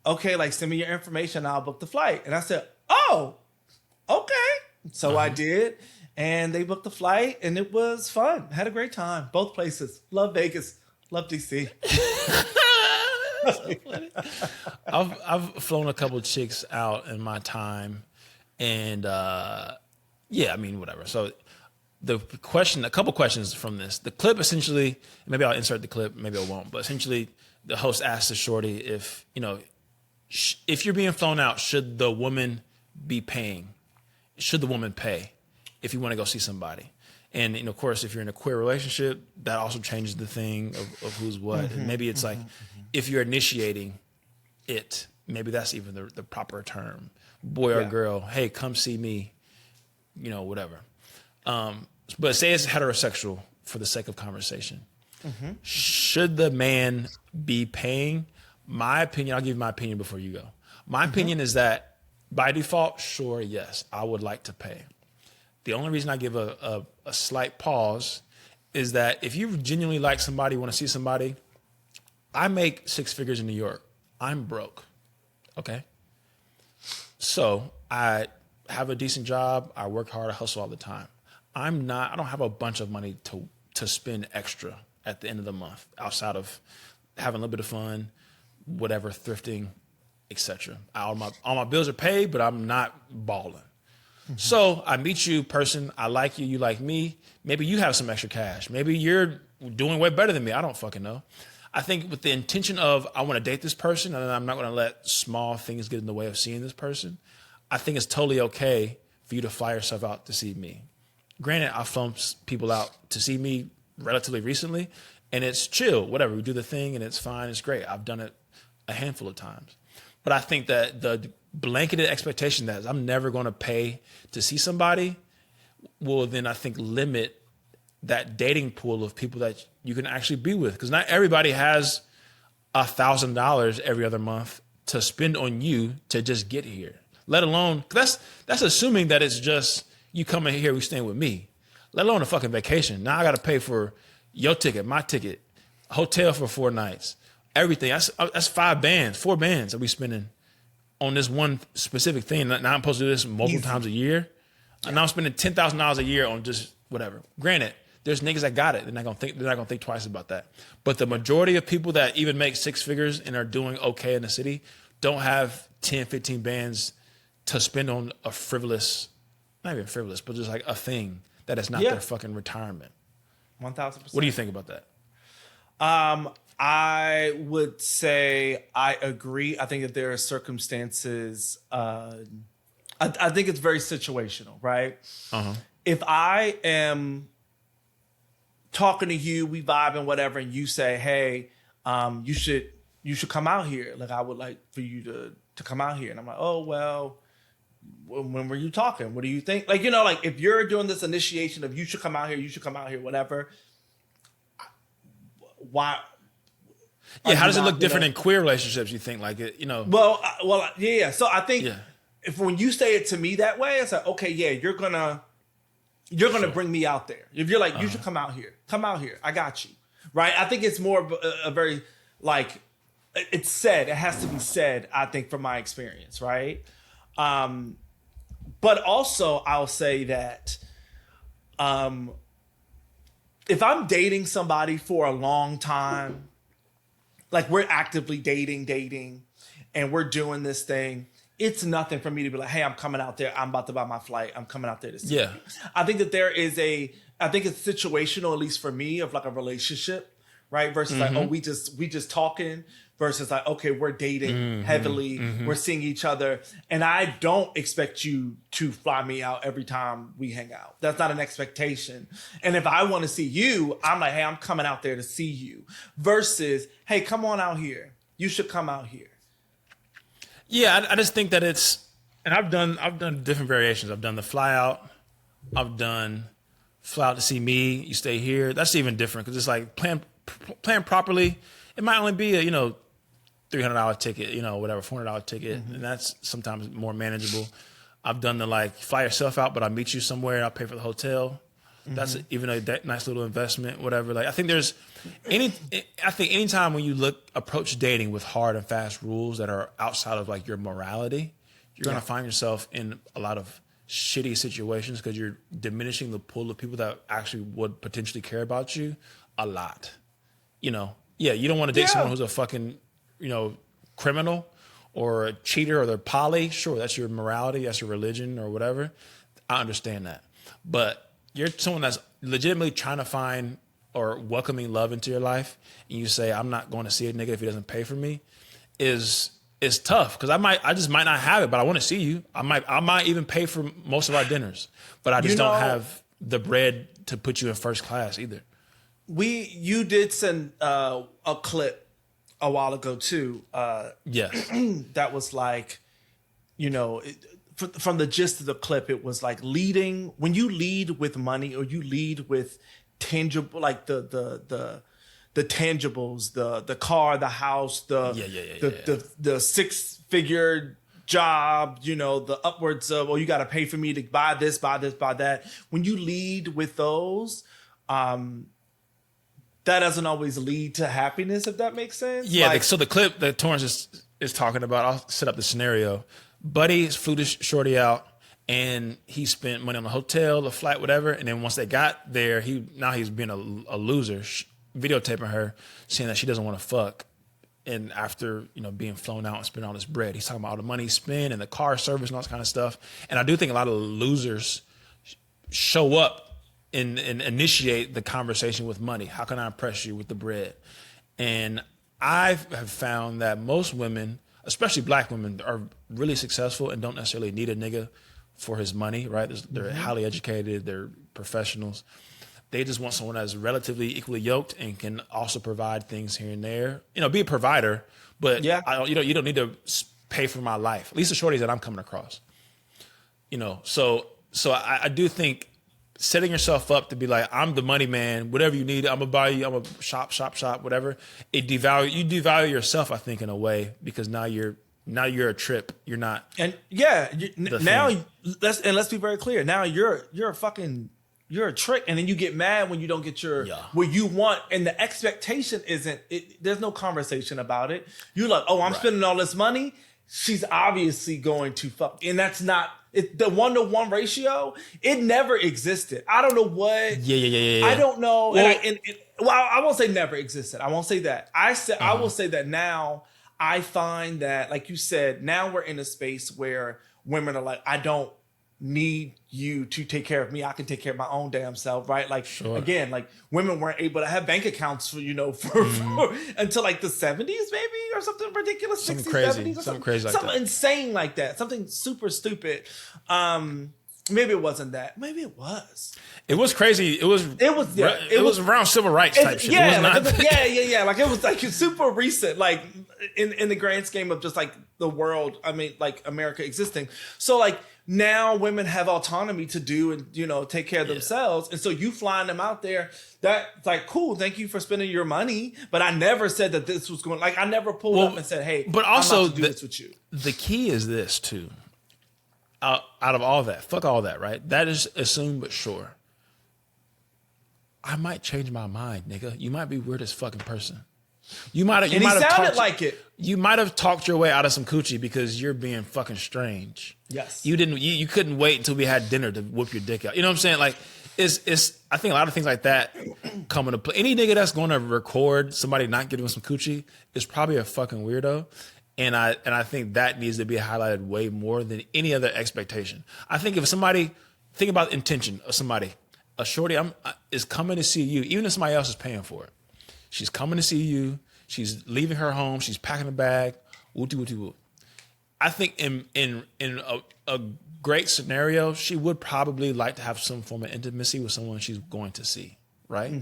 okay, like, send me your information. I'll book the flight. And I said, oh, okay. So I did. And they booked the flight, and it was fun. Had a great time. Both places. Love Vegas. Love DC. So funny. I've flown a couple of chicks out in my time. And, yeah, I mean, whatever. So a couple questions from this. The clip essentially, maybe I'll insert the clip, maybe I won't, but essentially the host asked the shorty if, if you're being flown out, should the woman be paying? Should the woman pay if you want to go see somebody? And, of course, if you're in a queer relationship, that also changes the thing of who's what. And maybe it's like, if you're initiating it, maybe that's even the proper term. Boy or girl, hey, come see me, whatever. But say it's heterosexual for the sake of conversation. Should the man be paying? My opinion, I'll give you my opinion before you go. My opinion is that by default, sure, yes, I would like to pay. The only reason I give a slight pause is that if you genuinely like somebody, want to see somebody, I make 6 figures in New York. I'm broke. Okay? So I have a decent job. I work hard. I hustle all the time. I don't have a bunch of money to spend extra at the end of the month outside of having a little bit of fun, whatever, thrifting, etc. All my bills are paid, but I'm not balling. So I meet you, person. I like you. You like me. Maybe you have some extra cash. Maybe you're doing way better than me. I don't fucking know. I think with the intention of I want to date this person and I'm not going to let small things get in the way of seeing this person, I think it's totally okay for you to fly yourself out to see me. Granted, I've flown people out to see me relatively recently, and it's chill, whatever. We do the thing, and it's fine. It's great. I've done it a handful of times. But I think that the blanketed expectation that I'm never going to pay to see somebody will then, I think, limit that dating pool of people that you can actually be with. Because not everybody has $1,000 every other month to spend on you to just get here. Let alone, that's assuming that it's just you coming here, we staying with me. Let alone a fucking vacation. Now I got to pay for your ticket, my ticket, hotel for 4 nights, everything. That's 4 bands that we spending on this one specific thing. Now I'm supposed to do this multiple times a year. Yeah. And now I'm spending $10,000 a year on just whatever. Granted, there's niggas that got it. They're not gonna think twice about that. But the majority of people that even make 6 figures and are doing okay in the city don't have 10, 15 bands to spend on a frivolous, not even frivolous, but just like a thing that is not their fucking retirement. 1,000%. What do you think about that? I would say I agree. I think that there are circumstances. I think it's very situational, right? If I am talking to you, we vibe and whatever, and you say, "Hey, you should come out here. Like, I would like for you to come out here," and I'm like, "Oh well." When were you talking? What do you think? Like, like if you're doing this initiation of you should come out here, whatever. Why? Yeah, how does it look different in queer relationships? You think like it, Well, yeah. So I think if when you say it to me that way, it's like, okay, yeah, you're gonna bring me out there. If you're like, you should come out here, I got you, right? I think it's more of a very like it's said. It has to be said. I think from my experience, right? But also I'll say that if I'm dating somebody for a long time, like we're actively dating, and we're doing this thing, it's nothing for me to be like, hey, I'm coming out there. I'm about to buy my flight. I'm coming out there to see you. I think that I think it's situational, at least for me, of like a relationship, right? Versus like, oh, we just talking. Versus like, okay, we're dating heavily, we're seeing each other, and I don't expect you to fly me out every time we hang out. That's not an expectation. And if I want to see you, I'm like, hey, I'm coming out there to see you. Versus, hey, come on out here. You should come out here. Yeah, I just think that it's And I've done different variations. I've done the fly out. I've done fly out to see me. You stay here. That's even different because it's like plan properly. It might only be a $300 ticket, whatever, $400 ticket, and that's sometimes more manageable. I've done the like fly yourself out, but I'll meet you somewhere and I'll pay for the hotel. That's even a nice little investment, whatever. Like I think anytime when you approach dating with hard and fast rules that are outside of like your morality, you're gonna find yourself in a lot of shitty situations because you're diminishing the pool of people that actually would potentially care about you a lot. You don't want to date someone who's a fucking, criminal or a cheater or they're poly. Sure, that's your morality, that's your religion or whatever. I understand that. But you're someone that's legitimately trying to find or welcoming love into your life, and you say, I'm not going to see a nigga if he doesn't pay for me, is tough because I just might not have it, but I want to see you. I might even pay for most of our dinners, but I just don't have the bread to put you in first class either. You did send a clip a while ago too. Yes, that was like, from the gist of the clip, it was like when you lead with money or you lead with tangible, like the tangibles, the car, the house, the 6-figure job, the upwards of, you got to pay for me to buy this, buy that. When you lead with those, that doesn't always lead to happiness, if that makes sense. Yeah. So the clip that Torrance is talking about, I'll set up the scenario. Buddy flew this shorty out and he spent money on the hotel, the flight, whatever. And then once they got there, he's being a loser, videotaping her, saying that she doesn't want to fuck. And after, being flown out and spending all this bread, he's talking about all the money he spent and the car service and all this kind of stuff. And I do think a lot of losers show up and initiate the conversation with money. How can I impress you with the bread? And I have found that most women, especially black women, are really successful and don't necessarily need a nigga for his money, right? They're highly educated, they're professionals. They just want someone that's relatively equally yoked and can also provide things here and there. Be a provider, but you don't need to pay for my life. At least the shorties that I'm coming across. So I do think setting yourself up to be like, I'm the money man, whatever you need, I'm gonna buy you, I'm gonna shop, whatever. You devalue yourself, I think, in a way, because now you're a trip. You're not. And let's be very clear. Now you're a trick, and then you get mad when you don't get what you want, and the expectation isn't. There's no conversation about it. You're like, I'm spending all this money. She's obviously going to fuck, and that's not. The 1-to-1 ratio, it never existed. I don't know what. Yeah. I don't know. Well, I won't say never existed. I won't say that. I will say that now I find that, like you said, now we're in a space where women are like, I don't need you to take care of me. I can take care of my own damn self, right? Like, again, like women weren't able to have bank accounts for until like the 70s maybe, or something ridiculous, something 60s, crazy, 70s, or something crazy like something that. insane like that, something super stupid. Maybe it wasn't that. Maybe it was. It was crazy. It was around civil rights type shit. Yeah, Like it was like super recent, like in the grand scheme of just like the world. I mean, like America existing. So like now women have autonomy to do and take care of themselves. And so you flying them out there, that's like cool. Thank you for spending your money. But I never said that this was going. Like I never pulled up and said, hey, but also I'm about to do this with you. The key is this too. Out of all that, fuck all that, right? That is assumed but sure. I might change my mind, nigga. You might be weird as fucking person. You might have. Sounded like it. You might have talked your way out of some coochie because you're being fucking strange. Yes. You didn't. You couldn't wait until we had dinner to whoop your dick out. You know what I'm saying? Like, it's. I think a lot of things like that come into play. Any nigga that's going to record somebody not giving him some coochie is probably a fucking weirdo. And I think that needs to be highlighted way more than any other expectation. I think if somebody, think about intention of somebody, a shorty is coming to see you, even if somebody else is paying for it. She's coming to see you. She's leaving her home. She's packing a bag. Woo-woo. I think in a great scenario, she would probably like to have some form of intimacy with someone she's going to see, right?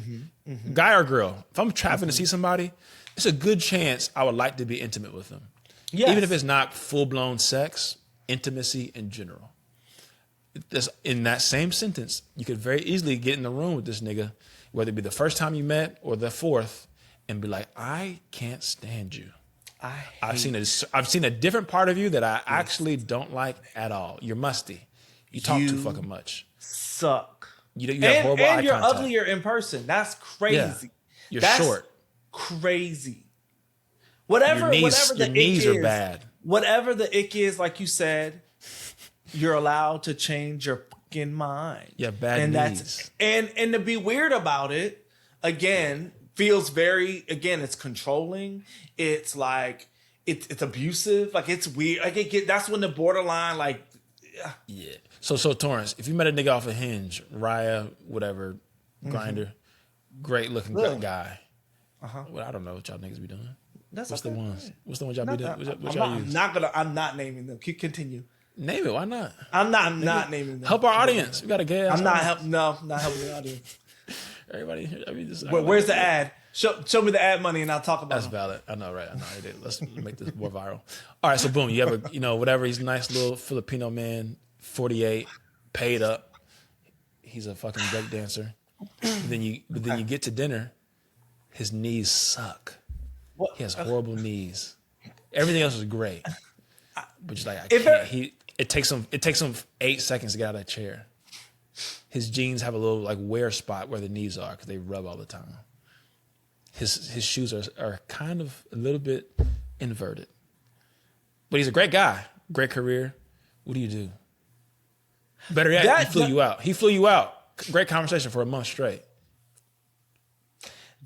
Guy or girl. If I'm traveling to see somebody, it's a good chance I would like to be intimate with them. Yes. Even if it's not full-blown sex, intimacy in general. In that same sentence, you could very easily get in the room with this nigga, whether it be the first time you met or the fourth, and be like, I can't stand you. I've seen a different part of you that I actually don't like at all. You're musty. You talk too fucking much. Suck. You have horrible eye and you're contact. uglier in person. That's crazy. Yeah. That's short. Crazy. Whatever your the knees ick are is, bad. Whatever the ick is, like you said, you're allowed to change your fucking mind. Yeah, bad knees. And to be weird about it, again, feels very, again, it's controlling. It's like it's abusive. Like it's weird. Like that's when the borderline, like, yeah. So Torrance, if you met a nigga off a Hinge, Raya, whatever, Grinder, great looking guy. Well, I don't know what y'all niggas be doing. What's the ones y'all be doing? What y'all use? I'm not naming them. Continue. Name it. Why not? I'm not naming them. Help our audience. We got a gay. I'm not helping. No, not helping the audience. Everybody. I mean, where's the ad? Show me the ad money and I'll talk about it. That's valid. I know, right? I know. Let's make this more viral. All right, so boom, you have whatever. He's a nice little Filipino man, 48, paid up. He's a fucking break dancer. Then you get to dinner, his knees suck. What? He has horrible knees. Everything else is great, but just like I can't. It takes him 8 seconds to get out of that chair. His jeans have a little like wear spot where the knees are because they rub all the time. His shoes are kind of a little bit inverted. But he's a great guy. Great career. What do you do? Better yet, he flew you out. He flew you out. Great conversation for a month straight.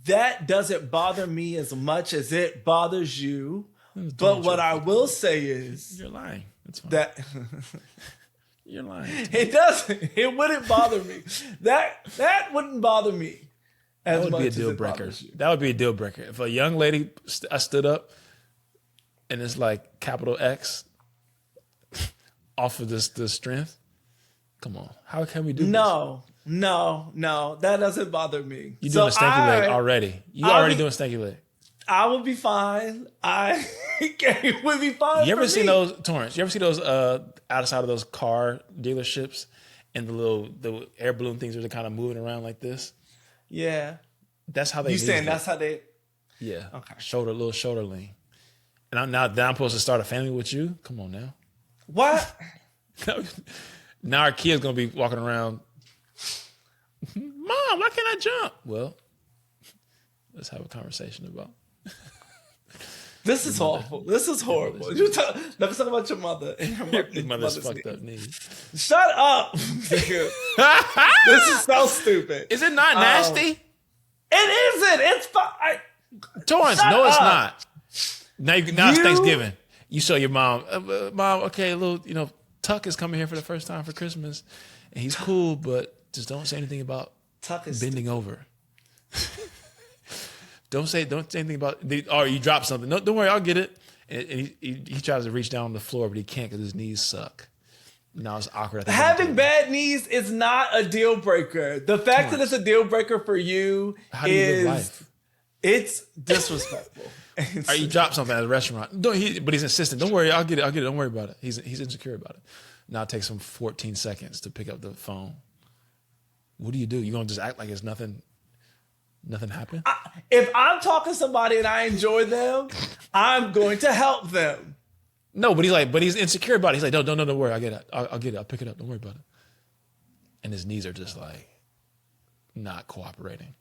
That doesn't bother me as much as it bothers you. But what I will say is... You're lying. That's fine. That... You're lying. It doesn't. It wouldn't bother me. That wouldn't bother me. That would be a deal breaker. That would be a deal breaker. If a young lady, I stood up and it's like capital X off of this strength. Come on. How can we do this? No. That doesn't bother me. You're doing a stanky leg already. You're already doing a stanky leg. I would be fine. It would be fine. You ever seen those, Torrance? You ever see those outside of those car dealerships and the air balloon things are kind of moving around like this? Yeah. That's how they. You saying that's how they? Yeah. Okay. Little shoulder lean. And I'm supposed to start a family with you? Come on now. What? Now our kid's gonna be walking around. Mom, why can't I jump? Well, let's have a conversation about. This is awful. This is horrible. Let's talk about your mother and your mother's fucked up knees. Shut up. This is so stupid. Is it not nasty? It isn't. It's fine. Torrance, no, it's not. Now it's Thanksgiving. You show your mom, Mom, okay, a little, Tuck is coming here for the first time for Christmas, and he's cool, but just don't say anything about Tuck is bending over. Don't say anything about. Or you drop something. No, don't worry, I'll get it. And he tries to reach down on the floor, but he can't because his knees suck. Now it's awkward. Having bad knees is not a deal breaker. The fact that it's a deal breaker for you it's disrespectful. Or you drop something at a restaurant. But he's insistent. Don't worry, I'll get it. Don't worry about it. He's insecure about it. Now it takes him 14 seconds to pick up the phone. What do? You gonna just act like it's nothing? Nothing happened? If I'm talking to somebody and I enjoy them, I'm going to help them. No, but he's insecure about it. He's like, don't worry, I'll get it. I'll get it. I'll pick it up. Don't worry about it. And his knees are just like not cooperating.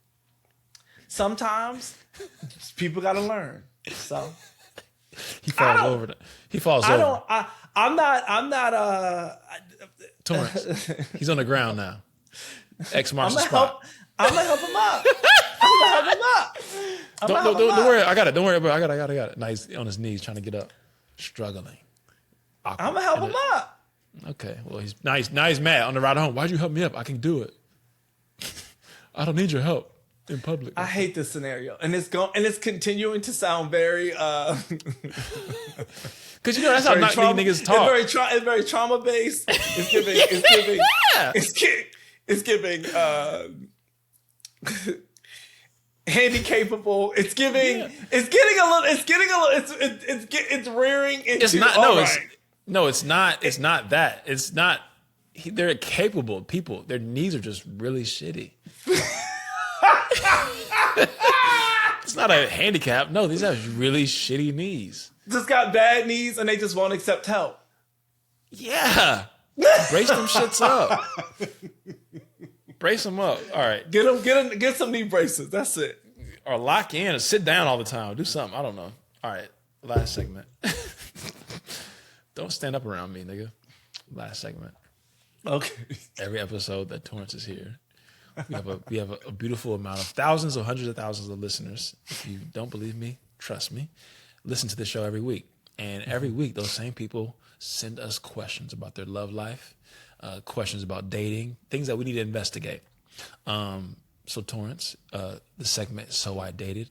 Sometimes people got to learn. So he falls over. He falls over. I'm not. Torrance. He's on the ground now. X marks the spot. I'm gonna help him up. Don't worry. I got it. Don't worry about it. I got it. Now he's on his knees trying to get up, struggling. Awkward. I'm gonna help him up. Okay. Well, he's mad on the ride home. Why'd you help me up? I can do it. I don't need your help in public. I hate this scenario, and it's continuing to sound very. Because that's how not niggas talk. It's very trauma based. It's giving. Yeah. It's giving. Handicapable. It's giving. Yeah. It's getting a little. It's rearing into. It's not. No. Right. No, it's not. It's not that. It's not. They're capable people. Their knees are just really shitty. It's not a handicap. No, these are really shitty knees. Just got bad knees and they just won't accept help. Yeah. Brace them shits up. Brace them up. All right. Get some knee braces. That's it. Or lock in or sit down all the time. Do something. I don't know. All right. Last segment. Don't stand up around me, nigga. Last segment. Okay. Every episode that Torrance is here, we have a beautiful amount of thousands or hundreds of thousands of listeners. If you don't believe me, trust me. Listen to the show every week. And every week, those same people send us questions about their love life, questions about dating, things that we need to investigate. So Torrance, the segment So I Dated,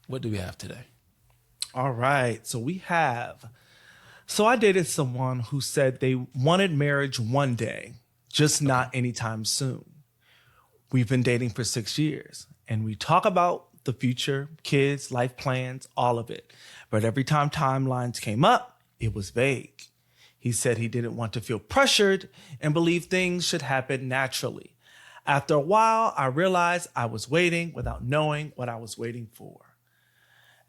what do we have today? All right. So I dated someone who said they wanted marriage one day, just not anytime soon. We've been dating for 6 years and we talk about the future, kids, life plans, all of it. But every time timelines came up, it was vague. He said he didn't want to feel pressured and believed things should happen naturally. After a while, I realized I was waiting without knowing what I was waiting for.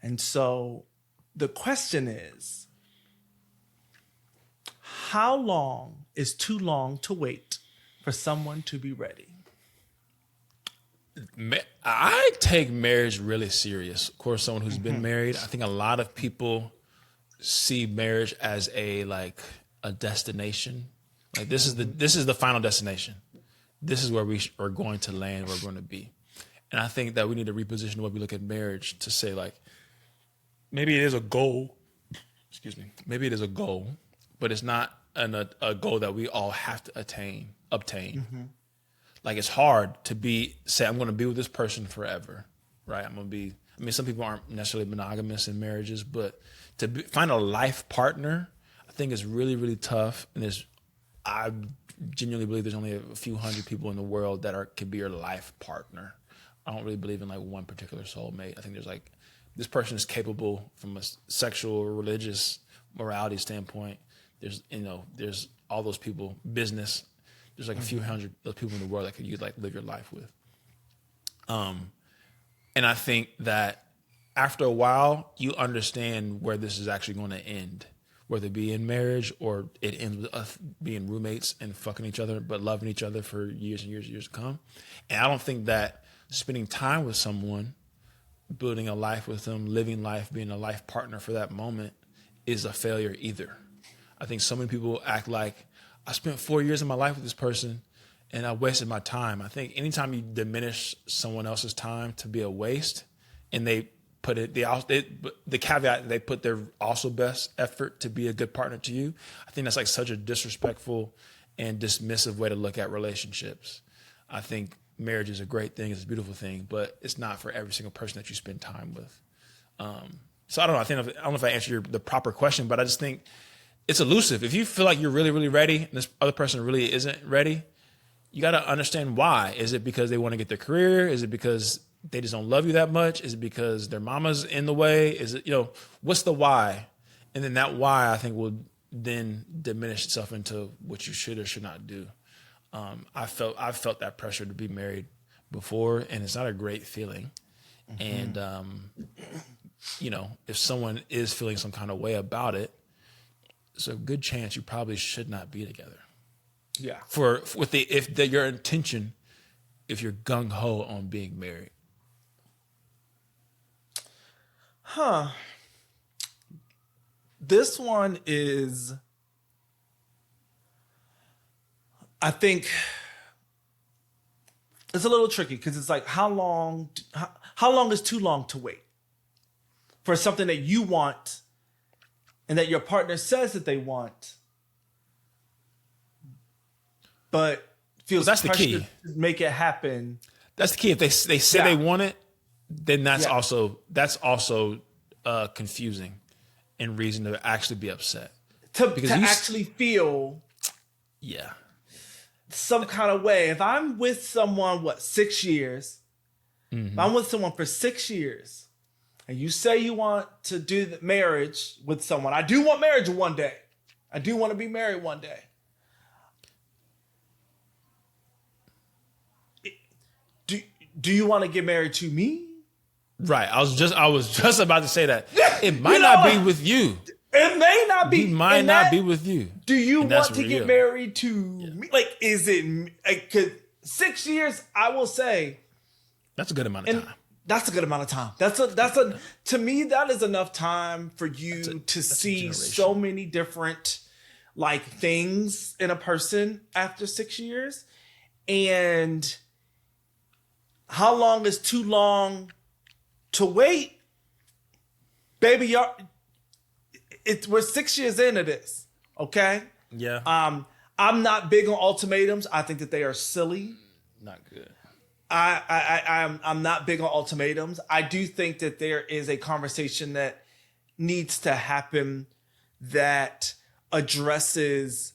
And so the question is, how long is too long to wait for someone to be ready? I take marriage really serious. Of course, someone who's been married, I think a lot of people see marriage as a destination. Like this is the final destination. This is where we are going to land, where we're going to be. And I think that we need to reposition the way we look at marriage to say, like, maybe it is a goal. Excuse me. Maybe it is a goal, but it's not a goal that we all have to obtain. Mm-hmm. Like, it's hard to say, I'm going to be with this person forever, right? Some people aren't necessarily monogamous in marriages, but find a life partner, I think is really, really tough. And I genuinely believe there's only a few hundred people in the world that could be your life partner. I don't really believe in one particular soulmate. I think there's this person is capable from a sexual or religious morality standpoint. There's all those people, business. There's a few hundred people in the world that you'd live your life with. And I think that after a while, you understand where this is actually going to end, whether it be in marriage or it ends with us being roommates and fucking each other, but loving each other for years and years and years to come. And I don't think that spending time with someone, building a life with them, living life, being a life partner for that moment is a failure either. I think so many people act like, I spent 4 years of my life with this person and I wasted my time. I think anytime you diminish someone else's time to be a waste, and they put the caveat, they put their also best effort to be a good partner to you, I think that's such a disrespectful and dismissive way to look at relationships. I think marriage is a great thing, it's a beautiful thing, but it's not for every single person that you spend time with. So I don't know. I don't know if I answered the proper question, but I just think it's elusive. If you feel like you're really, really ready and this other person really isn't ready, you got to understand why. Is it because they want to get their career? Is it because they just don't love you that much? Is it because their mama's in the way? Is it, what's the why? And then that why, I think, will then diminish itself into what you should or should not do. I've felt that pressure to be married before, and it's not a great feeling. Mm-hmm. And, if someone is feeling some kind of way about it, it's a good chance you probably should not be together. Yeah. Your intention, if you're gung ho on being married. This one is, I think, it's a little tricky because it's how long is too long to wait for something that you want and that your partner says that they want, but feels that's the key to make it happen. That's the key. If they say they want it, then that's also confusing and reason to actually be upset. To actually feel some kind of way. If I'm with someone, 6 years? Mm-hmm. If I'm with someone for 6 years, and you say you want to do the marriage with someone, I do want marriage one day. I do want to be married one day. Do you want to get married to me? Right. I was just about to say that. It might not be with you. It may not be. It might not be with you. Do you want to get married to me? Like, is it like 6 years? I will say that's a good amount of time. That's a good amount of time. That's a to me, that is enough time for you to see so many different like things in a person after 6 years. And how long is too long to wait? Baby, we're 6 years into this. Okay? Yeah. I'm not big on ultimatums. I think that they are silly. Not good. I'm not big on ultimatums. I do think that there is a conversation that needs to happen that addresses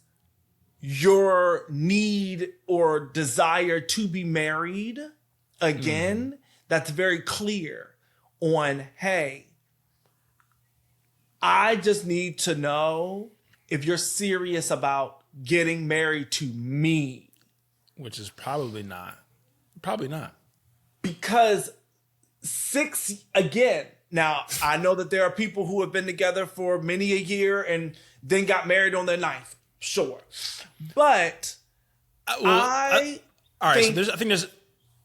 your need or desire to be married again. That's very clear on, hey, I just need to know if you're serious about getting married to me. Which is probably not. Probably not. Because again, now I know that there are people who have been together for many a year and then got married on their 9th. Sure. But all right, so I think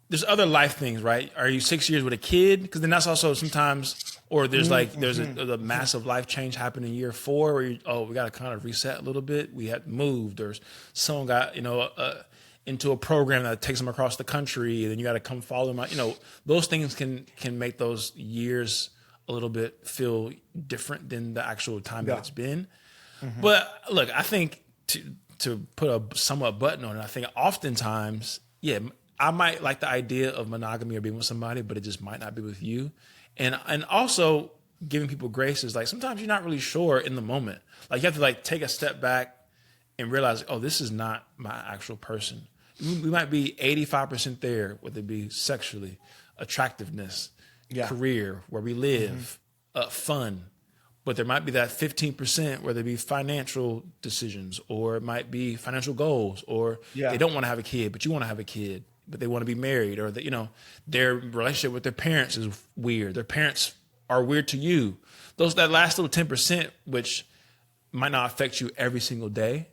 there's other life things, right? Are you 6 years with a kid? Because then that's also sometimes, or there's a massive life change happened in year 4 where we got to kind of reset a little bit. We had moved, or someone got, into a program that takes them across the country, and then you got to come follow them. Those things can make those years a little bit feel different than the actual time that it's been. Mm-hmm. But look, I think to put a somewhat button on it, I think oftentimes, I might like the idea of monogamy or being with somebody, but it just might not be with you. And also giving people grace is like, sometimes you're not really sure in the moment. Like you have to like take a step back and realize, oh, this is not my actual person. We might be 85% there, whether it be sexually, attractiveness, career, where we live, fun. But there might be that 15%, whether it be financial decisions, or it might be financial goals, or they don't want to have a kid, but you want to have a kid, but they want to be married, or their relationship with their parents is weird. Their parents are weird to you. That last little 10%, which might not affect you every single day.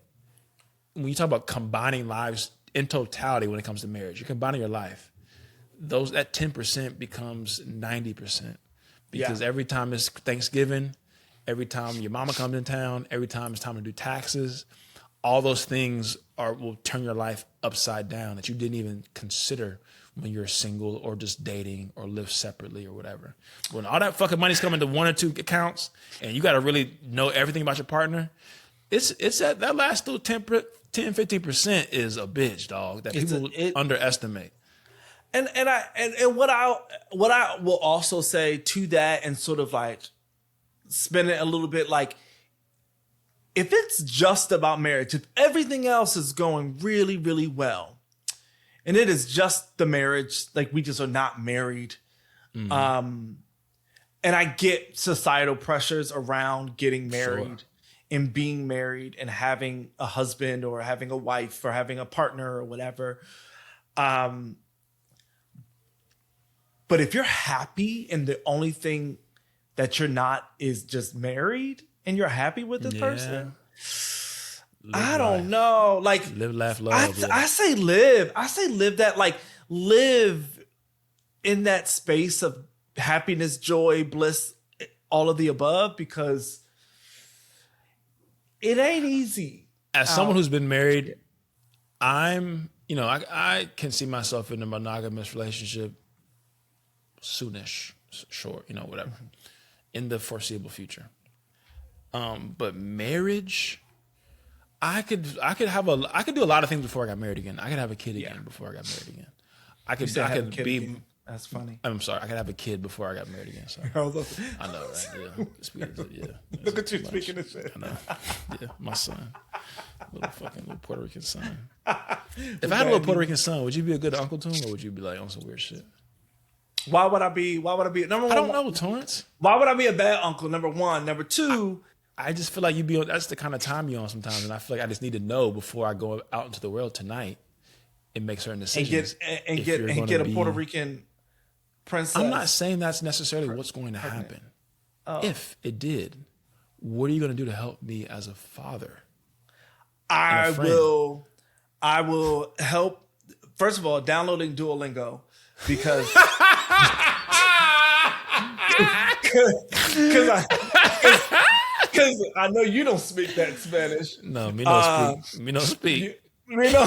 When you talk about combining lives in totality when it comes to marriage, you're combining your life. That 10% becomes 90%, because every time it's Thanksgiving, every time your mama comes in town, every time it's time to do taxes, all those things will turn your life upside down that you didn't even consider when you're single or just dating or live separately or whatever. When all that fucking money's coming to 1 or 2 accounts and you got to really know everything about your partner, it's that last little 10-15% is a bitch, dog, that people underestimate. And what I will also say to that, and sort of like spin it a little bit, like, if it's just about marriage, if everything else is going really, really well, and it is just the marriage, like we just are not married, and I get societal pressures around getting married and being married and having a husband or having a wife or having a partner or whatever. But if you're happy and the only thing that you're not is just married and you're happy with this person, I don't know. Like, live, laugh, love. I say live. I say live that, like, live in that space of happiness, joy, bliss, all of the above, because it ain't easy. As someone who's been married, I can see myself in a monogamous relationship soonish, short, whatever, in the foreseeable future. But marriage, I could do a lot of things before I got married again. I could have a kid again before I got married again. I could be. Again. That's funny. I'm sorry. I could have a kid before I got married again. Sorry. I know, right? Yeah. Look at you speaking of shit. I know. Yeah, my son, little Puerto Rican son. If I had a little Puerto Rican son, would you be a good uncle to him, or would you be like on some weird shit? Why would I be? Number one, I don't know, Torrance. Why would I be a bad uncle? Number one. Number two, I just feel like you be on. That's the kind of time you're on sometimes, and I feel like I just need to know before I go out into the world tonight and make certain decisions. And get a Puerto Rican princess. I'm not saying that's necessarily what's going to happen. Oh. If it did, what are you going to do to help me as a father? I will help. First of all, downloading Duolingo because because I know you don't speak that Spanish. No, me no speak. Me no speak. Me no.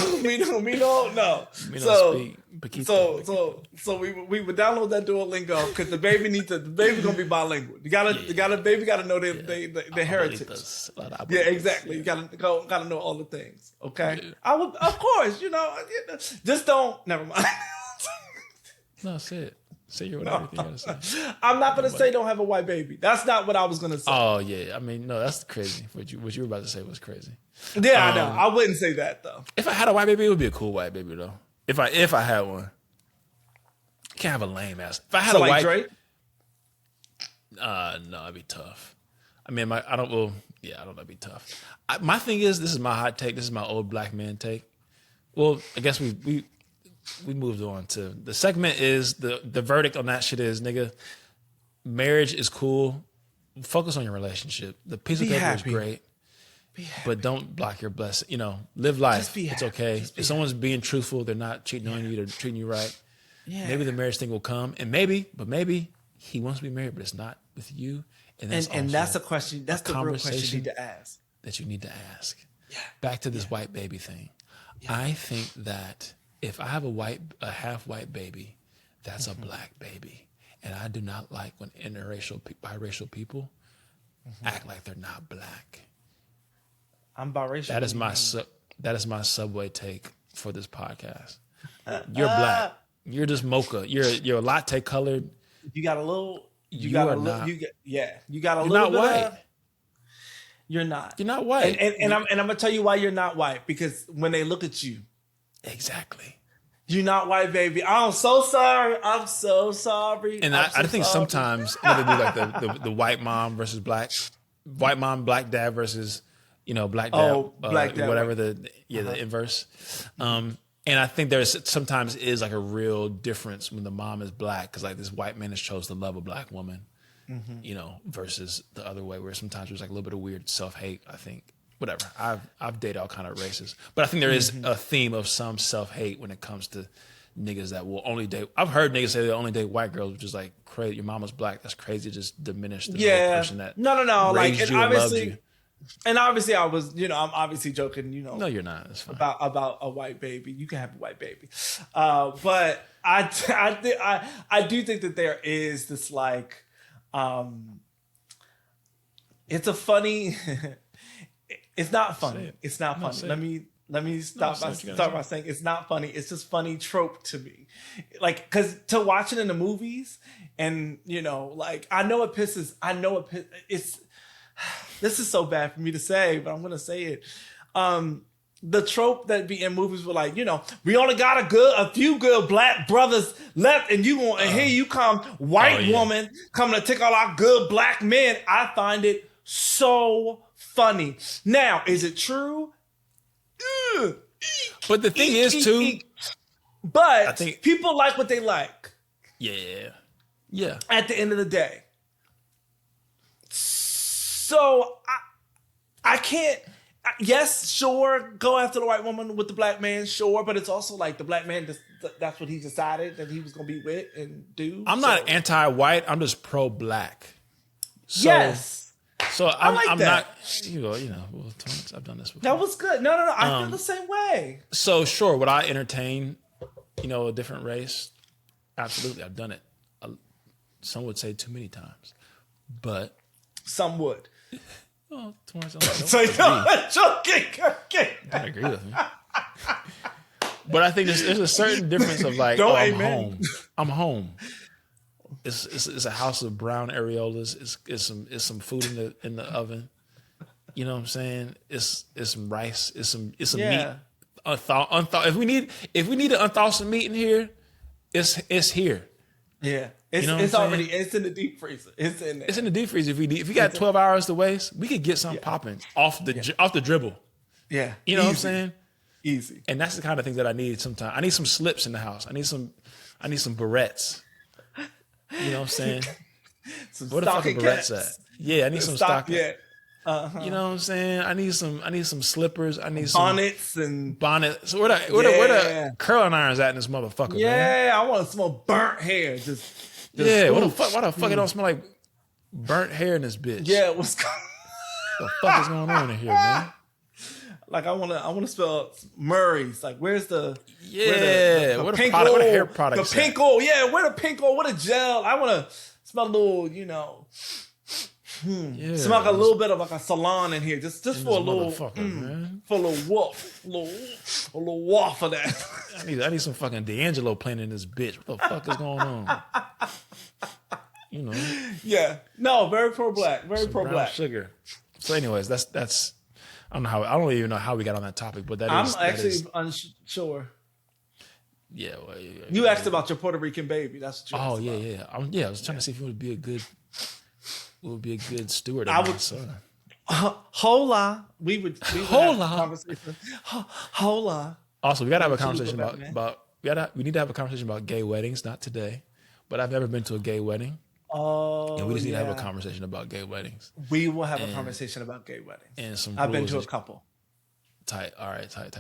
No. Me no speak. So we would download that Duolingo because the baby gonna be bilingual. Baby gotta know their heritage. Yeah, exactly. You gotta know all the things. Okay. Yeah. I would, of course, just don't. Never mind. No, say it. Say your whatever you gotta say. I'm not gonna say don't have a white baby. That's not what I was gonna say. Oh yeah, I mean no, that's crazy. What you were about to say was crazy. Yeah, I know. I wouldn't say that though. If I had a white baby, it would be a cool white baby though. If I had one, you can't have a lame ass. If I had a white, Drake? No, it'd be tough. I mean, I don't know. It'd be tough. My thing is, this is my hot take. This is my old black man take. Well, I guess we moved on to the segment. Is the verdict on that shit is, nigga, marriage is cool. Focus on your relationship. The piece of paper is great. But don't block your blessing. Live life. It's okay. If someone's being truthful, they're not cheating on you, they're treating you right. Yeah. Maybe the marriage thing will come, and maybe he wants to be married, but it's not with you. And that's a question. That's the real question you need to ask. That you need to ask. Yeah. Back to this white baby thing. Yeah. I think that if I have a half white baby, that's a black baby, and I do not like when biracial people act like they're not black. I'm biracial. That is my subway take for this podcast. You're black. You're just mocha. You're latte colored. You got a little. You got a little. You got a you're little. Not white. You're not. You're not white. And I'm gonna tell you why you're not white, because when they look at you, exactly. You're not white, baby. I'm so sorry. I'm so sorry. And I think sometimes they do like the white mom versus black dad versus. Black dad, black dad, whatever the inverse. And I think there's sometimes is like a real difference when the mom is black, because like this white man has chose to love a black woman, versus the other way, where sometimes there's like a little bit of weird self-hate. I think whatever. I've dated all kind of races, but I think there is a theme of some self-hate when it comes to niggas that will only date. I've heard niggas say they only date white girls, which is like crazy. Your mama's black. That's crazy. Just diminish the person that raised you and loved you. And obviously, I was, I'm obviously joking, No, you're not. That's fine. About a white baby. You can have a white baby, but I do think that there is this like, it's a funny. It's not funny. It's not funny. Let me start by saying it's not funny. It's just funny trope to me, like because to watch it in the movies, and like I know it pisses. It's. This is so bad for me to say, but I'm going to say it. The trope that be in movies were like, we only got a few good black brothers left, and here you come, white woman coming to take all our good black men. I find it so funny. Now, is it true? But the thing is, too, but I think people like what they like. Yeah. At the end of the day. So I can't. Yes, sure, go after the white woman with the black man, sure, but it's also like the black man. That's what he decided that he was gonna be with and do. I'm not anti-white. I'm just pro-black. Yes. So I'm not. Well, Torrance, I've done this before. That was good. No. I feel the same way. So sure, would I entertain, a different race? Absolutely, I've done it. Some would say too many times, but some would. Oh, Torrance, I'm joking. Don't agree with me. But I think there's a certain difference of like, I'm home. It's a house of brown areolas. It's some food in the oven. You know what I'm saying? It's some rice. It's some meat. Unthaw. If we need to unthaw some meat in here, it's here. Yeah. It's, You know what it's I'm already saying? it's in the deep freezer. It's in there. It's in the deep freezer. If you got 12 hours to waste, we could get something popping off the dribble. Yeah. You know what I'm saying? Easy. And that's the kind of thing that I need sometimes. I need some slips in the house. I need some barrettes. You know what I'm saying? Where the fuck are barrettes at? Yeah, I need some stocking. Yeah. You know what I'm saying? I need some slippers. I need some Bonnets and bonnets. Where the curling irons at in this motherfucker, man? I want to smell burnt hair. Just What the fuck? Why the fuck it don't smell like burnt hair in this bitch? Yeah, what's going What the fuck is going on in here, man? Like I wanna spell Murray's. Like where's the where the hair products? The pink oil, where the pink oil? What a gel. I wanna smell a little, smell like a little bit of like a salon in here, just for a little, for a little woof, a little waff of that. I need some fucking D'Angelo playing in this bitch. What the fuck is going on? You know? Yeah, no, very pro black, very pro black. Sugar. So, anyways, that's. I don't even know how we got on that topic, but I'm actually unsure. Yeah, well, you asked about your Puerto Rican baby. That's what you asked about. I was trying to see if it would be a good steward of my son. Hola, we would hola. Have a conversation. Hola. Also, we gotta have a conversation about we need to have a conversation about gay weddings. Not today, but I've never been to a gay wedding. Oh, and we just need to have a conversation about gay weddings. We will have a conversation about gay weddings. And I've been to a couple. Tight. All right. Tight.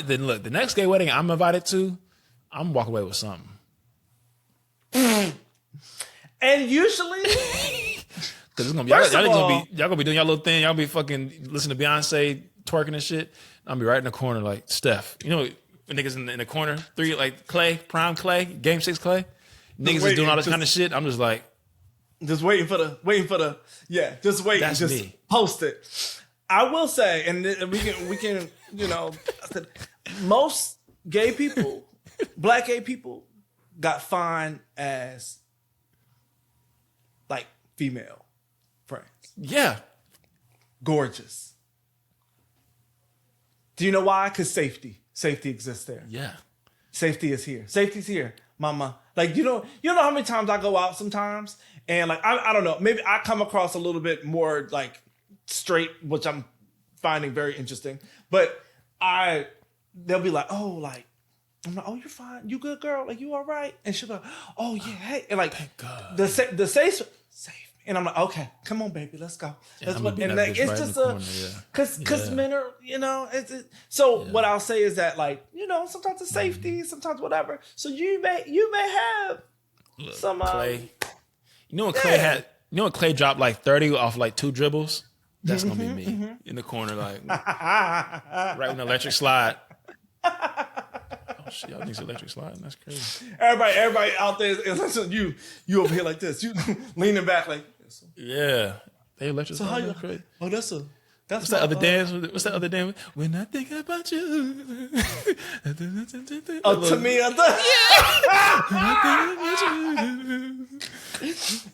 Then look, the next gay wedding I'm invited to, I'm walking away with something. And usually, because it's gonna be y'all gonna be doing y'all little thing. Y'all be fucking listening to Beyonce twerking and shit. I'm gonna be right in the corner like Steph. You know, niggas in the corner, three like Clay, prime Clay, Game 6 Clay. Niggas is doing all this kind of shit. I'm just like, just waiting for the just waiting. That's just me. Post it. I will say, and we can most gay people, black gay people, got fined as like female friends. Yeah, gorgeous. Do you know why? Because safety exists there. Yeah, safety is here. Safety's here, mama. Like you know how many times I go out sometimes and like I don't know, maybe I come across a little bit more like straight, which I'm finding very interesting. But they'll be like, oh, like I'm like, oh, you're fine, you good, girl, like you all right, and she'll go, oh yeah, hey, and like thank God. the safe, and I'm like, okay, come on, baby, let's go. Yeah, and like it's just because men are, what I'll say is that like sometimes it's safety, sometimes whatever. So you may have some Clay. When Clay dropped like 30 off like 2 dribbles. That's gonna be me in the corner, like right with an electric slide. Oh shit, y'all need some electric slide. That's crazy. Everybody out there is you over here like this. You leaning back like this. Yeah. They electric slide. So how you crazy. Oh, that's what's that other dance? What's that other dance? When I think about you. To me, I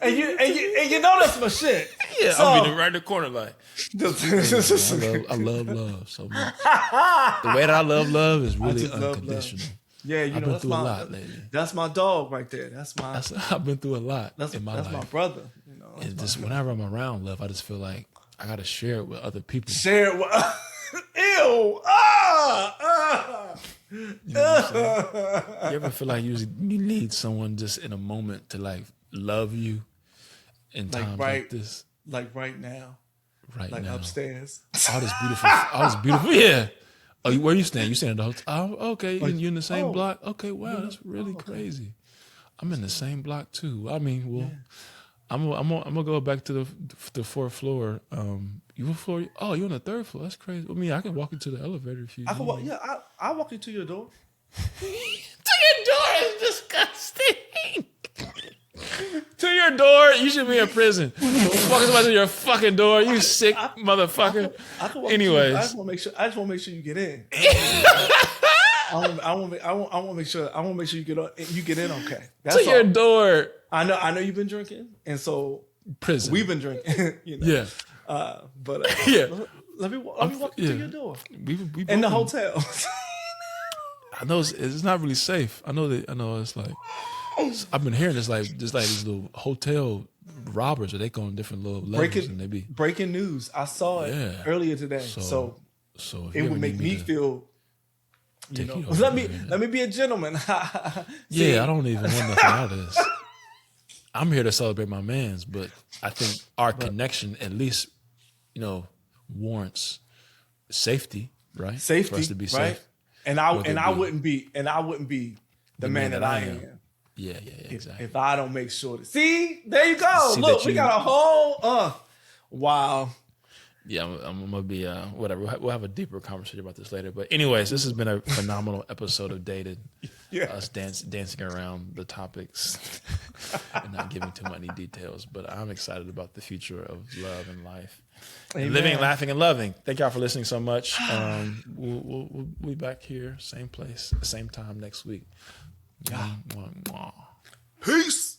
and you know that's my shit. Yeah, so, I'll be right in the corner like. I love love so much. The way that I love is really unconditional. Yeah, I've been through a lot lately. That's my dog right there. I've been through a lot in my life. That's my brother. And just whenever I'm around love, I just feel like I gotta share it with other people. Share it with ew. You know you ever feel like you need someone just in a moment to like love you in times like this? Like right now. Right like now. Upstairs. All this beautiful, yeah. Oh, where you staying? You staying at the hotel? Oh, okay. Like, you in the same block? Okay, wow, that's really crazy. I'm in the same block too. I mean, well, I'm gonna go back to the 4th floor. You floor? Oh, you on the 3rd floor? That's crazy. I mean, I can walk into the elevator if you. I can walk. Yeah, I'll walk you to your door. To your door is disgusting. To your door, you should be in prison. Walking somebody to your fucking door, you sick motherfucker. I can walk Anyways, I just want to make sure you get in. I want to make sure you get in okay. That's to your door. I know you've been drinking, and so prison. We've been drinking. Yeah. Let me walk you to your door. We in the hotel. I know it's not really safe. I know it's like I've been hearing there's like these little hotel robbers, or they go on different little levels, and they be breaking news. I saw it earlier today, so it would make me feel. Let me be a gentleman. Yeah, I don't even want nothing out of this. I'm here to celebrate my mans, but I think our connection at least, warrants safety, right? Safety, for us to be safe. Right? And I wouldn't be the man that I am. Yeah, exactly. If I don't make sure see, there you go. Look, we got a whole wow. Yeah, I'm gonna be whatever. We'll have a deeper conversation about this later. But anyways, this has been a phenomenal episode of Dated. Yeah, us dancing around the topics and not giving too many details. But I'm excited about the future of love and life, and living, laughing, and loving. Thank y'all for listening so much. We'll be back here, same place, same time next week. Peace.